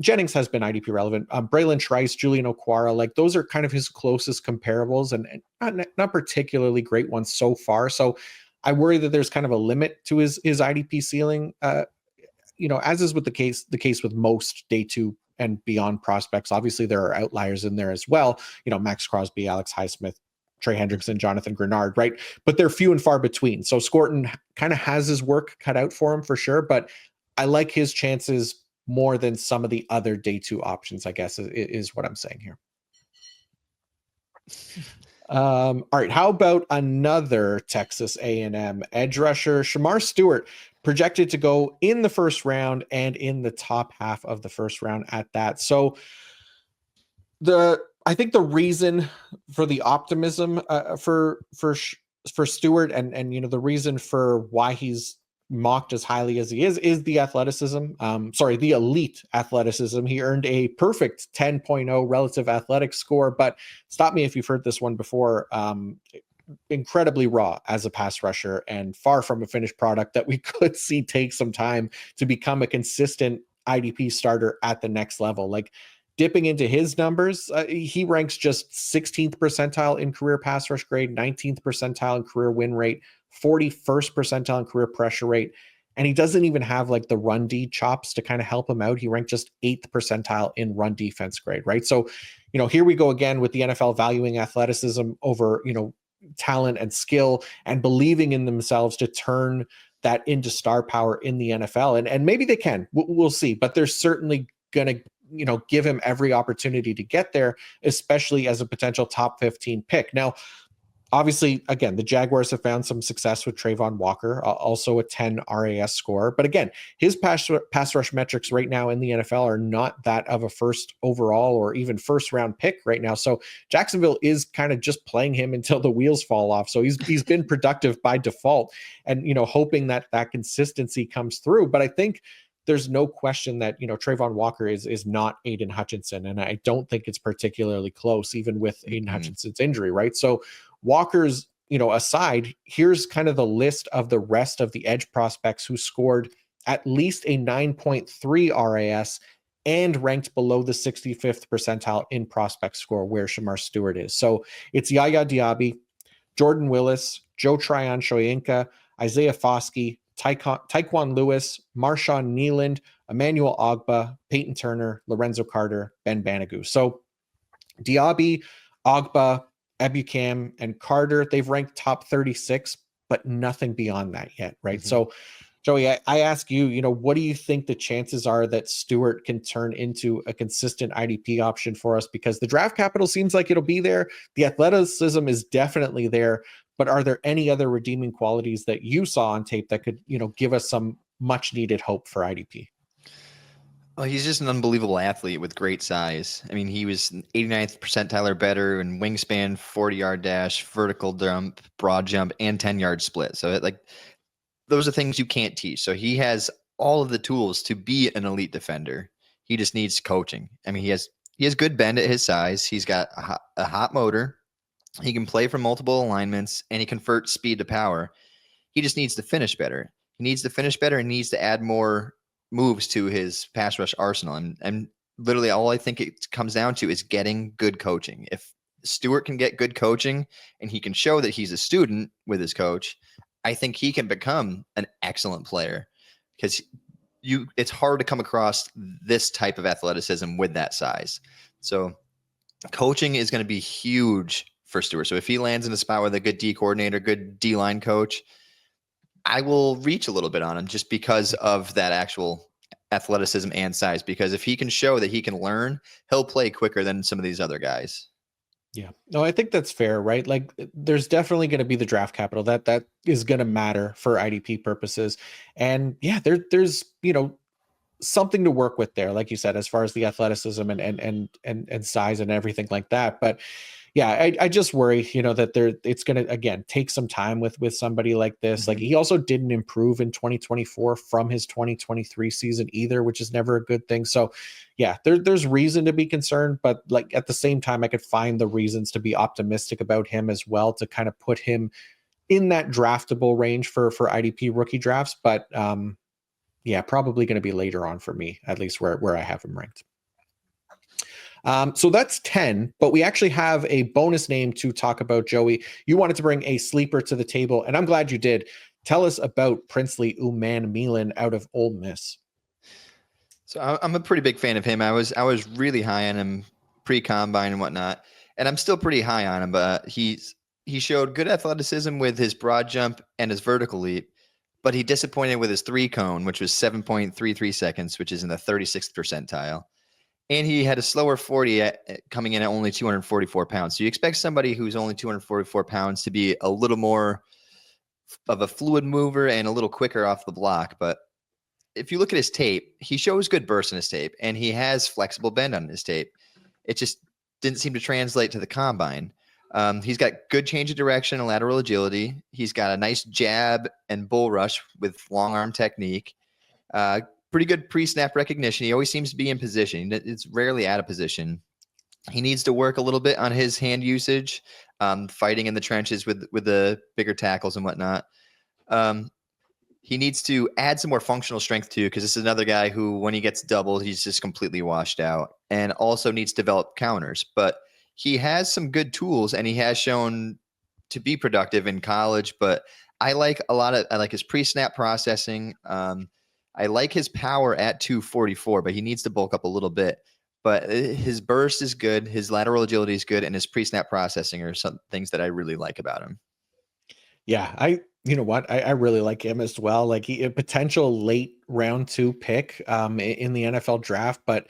Jennings has been IDP relevant. Braylon Trice, Julian Okwara, like those are kind of his closest comparables and not particularly great ones so far. So I worry that there's kind of a limit to his IDP ceiling. as is with the case with most day 2 and beyond prospects, obviously there are outliers in there as well. Max Crosby, Alex Highsmith, Trey Hendrickson, Jonathan Grenard, right? But they're few and far between. So Scourton kind of has his work cut out for him for sure, but I like his chances more than some of the other day 2 options, I guess, is what I'm saying here. All right. How about another Texas A&M edge rusher, Shemar Stewart, projected to go in the first round and in the top half of the first round at that. So I think the reason for the optimism for Stewart and the reason for why he's mocked as highly as he is the athleticism. The elite athleticism. He earned a perfect 10.0 relative athletic score, but stop me if you've heard this one before. Incredibly raw as a pass rusher and far from a finished product that we could see take some time to become a consistent IDP starter at the next level. Like, dipping into his numbers, he ranks just 16th percentile in career pass rush grade, 19th percentile in career win rate, 41st percentile in career pressure rate. And he doesn't even have like the run D chops to kind of help him out. He ranked just 8th percentile in run defense grade, right? So, here we go again with the NFL valuing athleticism over, talent and skill and believing in themselves to turn that into star power in the NFL. And maybe they can, we'll see, but they're certainly going to, give him every opportunity to get there, especially as a potential top 15 pick. Now, obviously, again, the Jaguars have found some success with Trayvon Walker, also a 10 RAS score. But again, his pass rush metrics right now in the NFL are not that of a first overall or even first round pick right now. So Jacksonville is kind of just playing him until the wheels fall off. So he's been productive by default and, hoping that consistency comes through. But I think there's no question that, Trayvon Walker is not Aiden Hutchinson. And I don't think it's particularly close, even with Aiden Hutchinson's injury, right? So Walker's, aside, here's kind of the list of the rest of the edge prospects who scored at least a 9.3 RAS and ranked below the 65th percentile in prospect score, where Shemar Stewart is. So it's Yaya Diaby, Jordan Willis, Joe Tryon-Shoyinka, Isaiah Foskey, Tyquan Lewis, Marshawn Nealand, Emmanuel Ogba, Peyton Turner, Lorenzo Carter, Ben Banogu. So Diaby, Ogba, Ebukam, and Carter, they've ranked top 36, but nothing beyond that yet, right? Mm-hmm. So, Joey, I ask you, what do you think the chances are that Stewart can turn into a consistent IDP option for us? Because the draft capital seems like it'll be there. The athleticism is definitely there. But are there any other redeeming qualities that you saw on tape that could, give us some much needed hope for IDP? Well, he's just an unbelievable athlete with great size. I mean, he was 89th percentile or better in wingspan, 40-yard dash, vertical jump, broad jump, and 10-yard split. So those are things you can't teach. So he has all of the tools to be an elite defender. He just needs coaching. I mean, he has good bend at his size. He's got a hot motor. He can play from multiple alignments, and he converts speed to power. He just needs to finish better. He needs to finish better and needs to add more moves to his pass rush arsenal. And literally all I think it comes down to is getting good coaching. If Stewart can get good coaching and he can show that he's a student with his coach, I think he can become an excellent player, because it's hard to come across this type of athleticism with that size. So coaching is going to be huge for Stewart. So if he lands in a spot with a good D coordinator, good D-line coach, I will reach a little bit on him just because of that actual athleticism and size. Because if he can show that he can learn, he'll play quicker than some of these other guys. Yeah, no, I think that's fair, right? Like, there's definitely going to be the draft capital that is going to matter for IDP purposes. And yeah, there's, something to work with there, like you said, as far as the athleticism and size and everything like that. But yeah, I just worry, that it's going to, again, take some time with somebody like this. Mm-hmm. Like, he also didn't improve in 2024 from his 2023 season either, which is never a good thing. So yeah, there's reason to be concerned, but like at the same time, I could find the reasons to be optimistic about him as well, to kind of put him in that draftable range for IDP rookie drafts. But yeah, probably going to be later on for me, at least where I have him ranked. So that's 10, but we actually have a bonus name to talk about, Joey. You wanted to bring a sleeper to the table, and I'm glad you did. Tell us about Princely Umanmielen out of Ole Miss. So I'm a pretty big fan of him. I was really high on him pre-combine and whatnot, and I'm still pretty high on him. But he showed good athleticism with his broad jump and his vertical leap, but he disappointed with his 3-cone, which was 7.33 seconds, which is in the 36th percentile. And he had a slower 40 coming in at only 244 pounds. So you expect somebody who's only 244 pounds to be a little more of a fluid mover and a little quicker off the block. But if you look at his tape, he shows good burst in his tape, and he has flexible bend on his tape. It just didn't seem to translate to the combine. He's got good change of direction and lateral agility. He's got a nice jab and bull rush with long arm technique. Pretty good pre-snap recognition. He always seems to be in position. It's rarely out of position. He needs to work a little bit on his hand usage, fighting in the trenches with the bigger tackles and whatnot. He needs to add some more functional strength too, because this is another guy who, when he gets doubled, he's just completely washed out, and also needs to develop counters. But he has some good tools, and he has shown to be productive in college. But I like his pre-snap processing. I like his power at 244, but he needs to bulk up a little bit. But his burst is good, his lateral agility is good, and his pre-snap processing are some things that I really like about him. Yeah, you know what? I really like him as well. Like a potential late round 2 pick in the NFL draft, but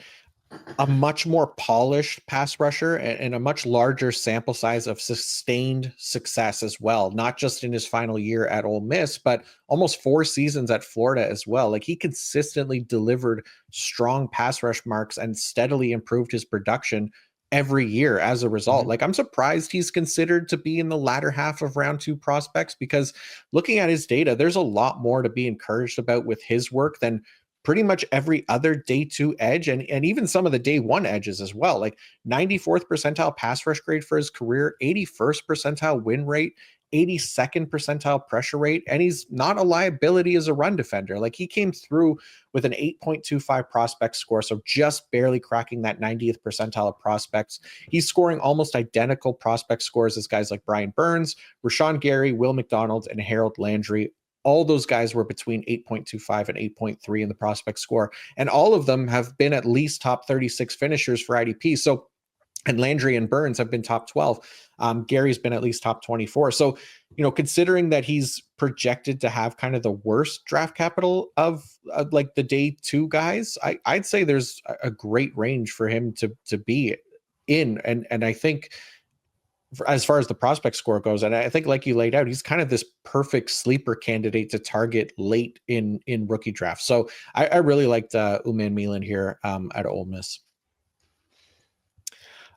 a much more polished pass rusher and a much larger sample size of sustained success as well. Not just in his final year at Ole Miss, but almost 4 seasons at Florida as well. Like he consistently delivered strong pass rush marks and steadily improved his production every year as a result. Mm-hmm. Like I'm surprised he's considered to be in the latter half of round 2 prospects, because looking at his data, there's a lot more to be encouraged about with his work than pretty much every other day 2 edge, and even some of the day 1 edges as well. Like 94th percentile pass rush grade for his career, 81st percentile win rate, 82nd percentile pressure rate, and he's not a liability as a run defender. Like he came through with an 8.25 prospect score, so just barely cracking that 90th percentile of prospects. He's scoring almost identical prospect scores as guys like Brian Burns, Rashawn Gary, Will McDonald, and Harold Landry. All those guys were between 8.25 and 8.3 in the prospect score. And all of them have been at least top 36 finishers for IDP. So, and Landry and Burns have been top 12. Gary's been at least top 24. So, considering that he's projected to have kind of the worst draft capital of like the day 2 guys, I'd say there's a great range for him to be in. And I think, as far as the prospect score goes, and I think, like you laid out, he's kind of this perfect sleeper candidate to target late in rookie draft. So I really liked Umanmielen here at Ole Miss.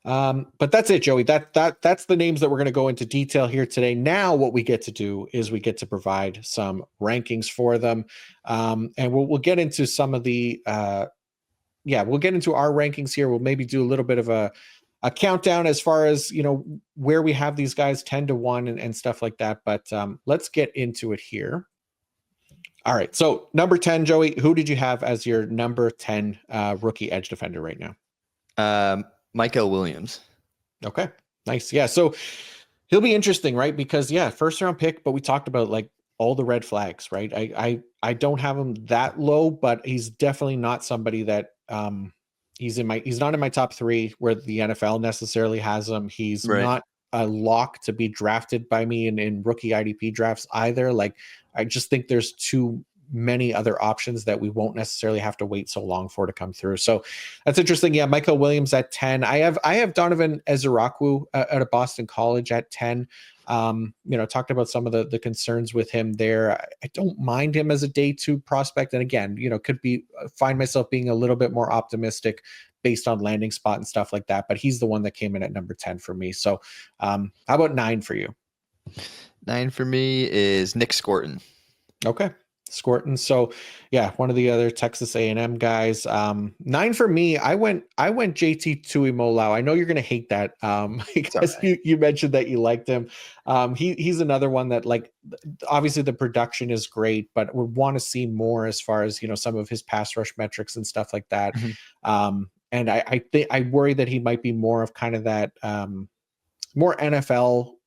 But that's it, Joey. That's the names that we're going to go into detail here today. Now, what we get to do is we get to provide some rankings for them, and we'll get into some of the we'll get into our rankings here. We'll maybe do a little bit of a countdown as far as where we have these guys 10 to 1 and stuff like that. But let's get into it here. All right. So number 10, Joey, who did you have as your number 10 rookie edge defender right now? Mykel Williams. Okay. Nice. Yeah. So he'll be interesting, right? Because first round pick, but we talked about like all the red flags, right? I don't have him that low, but he's definitely not somebody that he's not in my top 3 where the NFL necessarily has him. He's not a lock to be drafted by me in rookie IDP drafts either. Like, I just think there's too many other options that we won't necessarily have to wait so long for to come through. So that's interesting. Yeah. Mykel Williams at 10. I have Donovan Ezeiruaku at a Boston College at 10. Talked about some of the concerns with him there. I don't mind him as a day 2 prospect. And again, could find myself being a little bit more optimistic based on landing spot and stuff like that. But he's the one that came in at number 10 for me. So how about 9 for you? 9 for me is Nic Scourton. Okay. Scourton. So one of the other Texas A&M guys. 9 for me. I went JT Tuimoloau. I know you're going to hate that because you mentioned that you liked him. He's another one that, like, obviously the production is great, but would want to see more as far as, some of his pass rush metrics and stuff like that. Mm-hmm. And I think I worry that he might be more of kind of that more NFL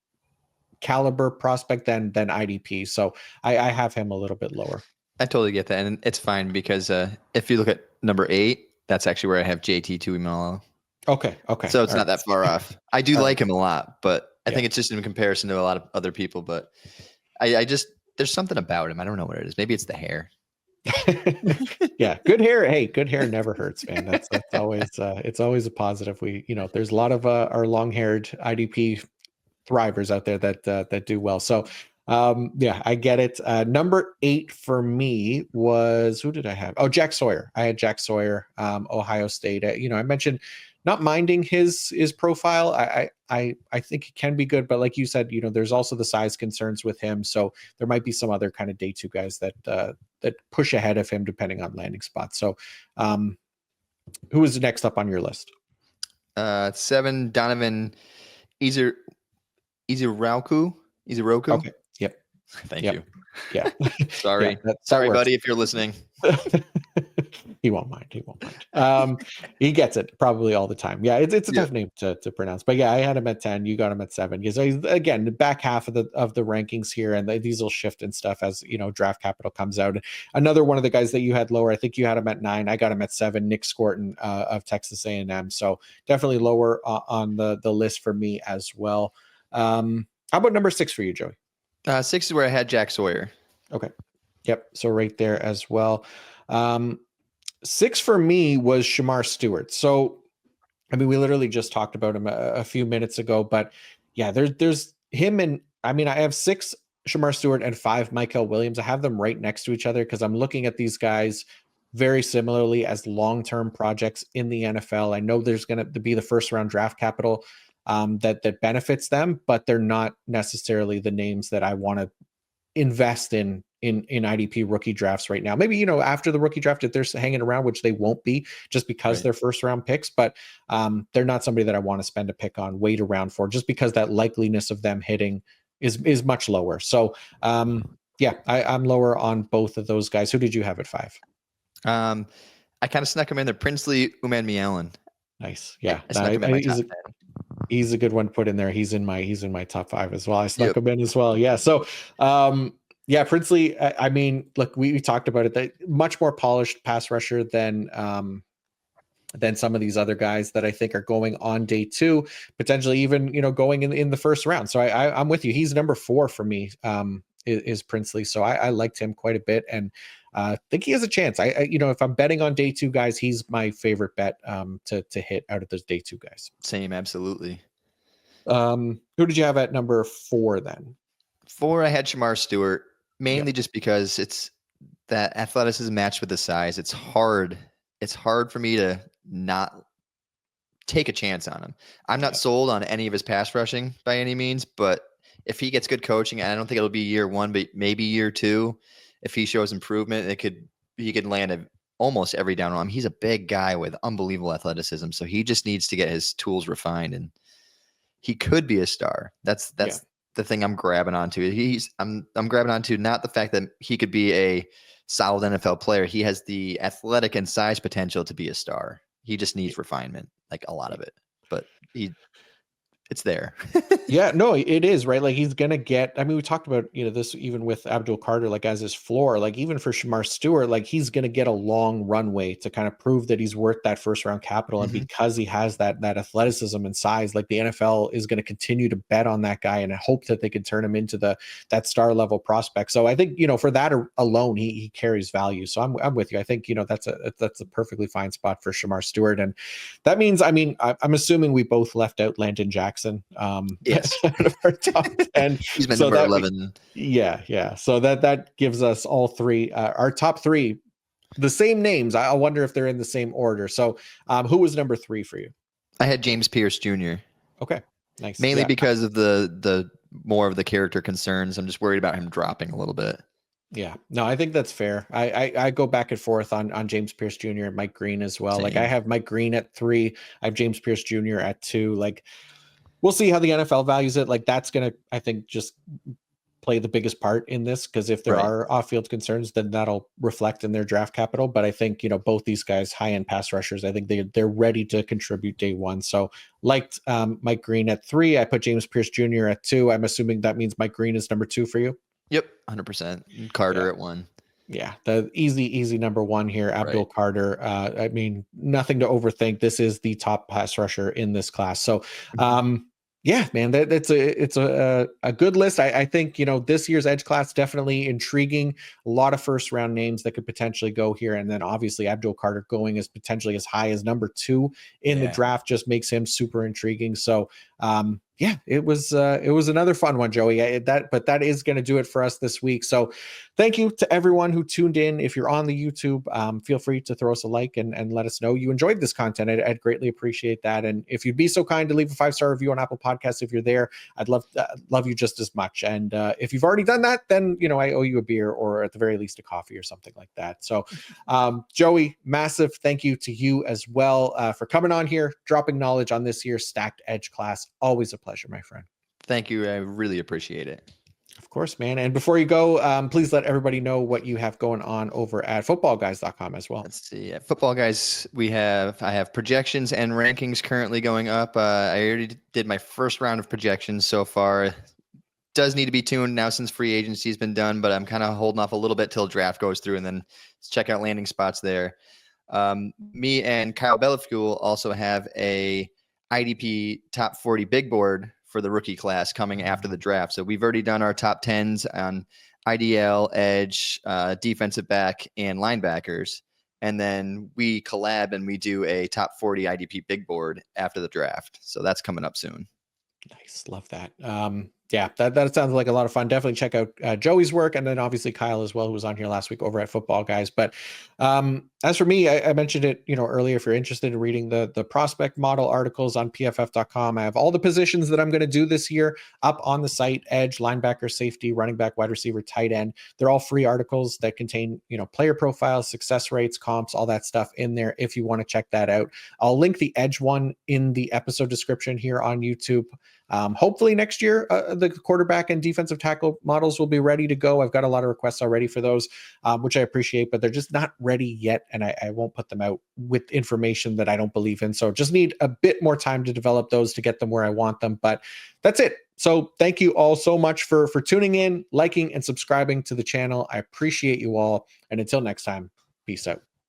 caliber prospect than IDP. So I have him a little bit lower. I totally get that, and it's fine because if you look at number 8, that's actually where I have JT Tuimoloau. Okay. So it's All not right. that far off. I do All like right. him a lot, but I Yeah. think it's just in comparison to a lot of other people. But I just there's something about him. I don't know what it is. Maybe it's the hair. Yeah, good hair. Hey, good hair never hurts, man. That's always it's always a positive. There's a lot of our long-haired IDP thrivers out there that do well. So yeah, I get it. Number 8 for me was, who did I have? Oh, Jack Sawyer. I had Jack Sawyer, Ohio State. I mentioned not minding his profile. I think it can be good, but like you said, there's also the size concerns with him. So there might be some other kind of day 2 guys that push ahead of him depending on landing spots. So who is next up on your list? 7, Donovan Ezeiruaku. Okay. Yep. Thank you. Yeah. Sorry. Yeah, Sorry, buddy, if you're listening. He won't mind. He gets it probably all the time. Yeah, it's a tough name to pronounce. But yeah, I had him at 10. You got him at 7. Because again, the back half of the rankings here, and these will shift and stuff as draft capital comes out. Another one of the guys that you had lower, I think you had him at 9. I got him at 7. Nic Scourton of Texas A&M. So definitely lower on the list for me as well. How about number 6 for you, Joey? 6 is where I had Jack Sawyer. Okay. Yep. So right there as well. 6 for me was Shemar Stewart. So, I mean, we literally just talked about him a few minutes ago, but yeah, there's him and I have 6 Shemar Stewart and 5 Mykel Williams. I have them right next to each other because I'm looking at these guys very similarly as long-term projects in the NFL. I know there's going to be the first round draft capital that benefits them, but they're not necessarily the names that I want to invest in IDP rookie drafts right now. Maybe, after the rookie draft, if they're hanging around, which they won't be just because they're first round picks, but they're not somebody that I want to spend a pick on, wait around for, just because that likeliness of them hitting is much lower. So yeah, I'm lower on both of those guys. Who did you have at 5? I kind of snuck him in there. Princely Umanmielen. Nice. Yeah. I snuck him in my top 10. He's a good one to put in there. He's in my top 5 as well. I snuck him in as well. Yeah. So, yeah, Princely, I mean, look, we talked about it, that much more polished pass rusher than some of these other guys that I think are going on day 2, potentially even, going in the first round. So I'm with you. He's number 4 for me, is Princely. So I liked him quite a bit, and think he has a chance. I if I'm betting on day 2 guys, he's my favorite bet to hit out of those day 2 guys. Same, absolutely. Who did you have at number 4 then? 4, I had Shemar Stewart, mainly just because it's that athleticism matched with the size. It's hard for me to not take a chance on him. I'm not sold on any of his pass rushing by any means, but if he gets good coaching, and I don't think it'll be year 1, but maybe year 2, if he shows improvement, he could land almost every down on him. He's a big guy with unbelievable athleticism, so he just needs to get his tools refined, and he could be a star. That's the thing I'm grabbing onto. I'm grabbing onto not the fact that he could be a solid NFL player. He has the athletic and size potential to be a star. He just needs refinement, like a lot of it, but it's there. Yeah, no, it is, right? Like he's gonna get, I mean, we talked about, this even with Abdul Carter, like as his floor, like even for Shemar Stewart, like he's gonna get a long runway to kind of prove that he's worth that first round capital. And because he has that athleticism and size, like the NFL is going to continue to bet on that guy and hope that they can turn him into that star level prospect. So I think, for that alone, he carries value. So I'm with you. I think, that's a perfectly fine spot for Shemar Stewart. And that means, I'm assuming we both left out Landon Jackson. Yes. Out of our top 10. He's been number 11. Yeah. So that gives us all 3, our top 3, the same names. I wonder if they're in the same order. So who was number 3 for you? I had James Pearce Jr. Okay. Nice. Mainly because of the more of the character concerns. I'm just worried about him dropping a little bit. Yeah, no, I think that's fair. I go back and forth on James Pearce Jr. and Mike Green as well. Same. Like I have Mike Green at 3. I have James Pearce Jr. at 2. Like we'll see how the NFL values it. Like that's going to, I think, just play the biggest part in this, because if there are off-field concerns, then that'll reflect in their draft capital. But I think, both these guys, high-end pass rushers, I think they're ready to contribute day 1. So liked Mike Green at 3. I put James Pearce Jr. at 2. I'm assuming that means Mike Green is number 2 for you. Yep, 100%. Carter at 1. Yeah, the easy number one here, Abdul Right. Carter. I mean, nothing to overthink. This is the top pass rusher in this class. So, Mhm. yeah, man, it's a good list. I think, you know, this year's edge class definitely intriguing. A lot of first round names that could potentially go here, and then obviously Abdul Carter going as potentially as high as number 2 in the Yeah. draft just makes him super intriguing. So, yeah, it was another fun one, Joey. But that is going to do it for us this week. So, thank you to everyone who tuned in. If you're on the YouTube, feel free to throw us a like and let us know you enjoyed this content. I'd greatly appreciate that. And if you'd be so kind to leave a 5-star review on Apple Podcasts, if you're there, I'd love you just as much. And if you've already done that, then, you know, I owe you a beer or at the very least a coffee or something like that. So, Joey, massive thank you to you as well for coming on here, dropping knowledge on this year's stacked edge class. Always a pleasure, my friend. Thank you. I really appreciate it. Of course, man. And before you go, please let everybody know what you have going on over at footballguys.com as well. Let's see. At Football Guys, I have projections and rankings currently going up. I already did my first round of projections so far. Does need to be tuned now since free agency has been done, but I'm kind of holding off a little bit till draft goes through and then check out landing spots there. Me and Kyle Bellafuel also have a IDP top 40 big board for the rookie class coming after the draft. So we've already done our top 10s on IDL, edge, defensive back, and linebackers. And then we collab and we do a top 40 IDP big board after the draft. So that's coming up soon. Nice. Love that. Yeah, that sounds like a lot of fun. Definitely check out Joey's work, and then obviously Kyle as well, who was on here last week over at Football Guys. But as for me, I mentioned it, you know, earlier. If you're interested in reading the prospect model articles on PFF.com, I have all the positions that I'm going to do this year up on the site: edge, linebacker, safety, running back, wide receiver, tight end. They're all free articles that contain, you know, player profiles, success rates, comps, all that stuff in there. If you want to check that out, I'll link the edge one in the episode description here on YouTube. Hopefully next year, the quarterback and defensive tackle models will be ready to go. I've got a lot of requests already for those, which I appreciate, but they're just not ready yet. And I won't put them out with information that I don't believe in. So just need a bit more time to develop those to get them where I want them. But that's it. So thank you all so much for tuning in, liking, and subscribing to the channel. I appreciate you all. And until next time, peace out.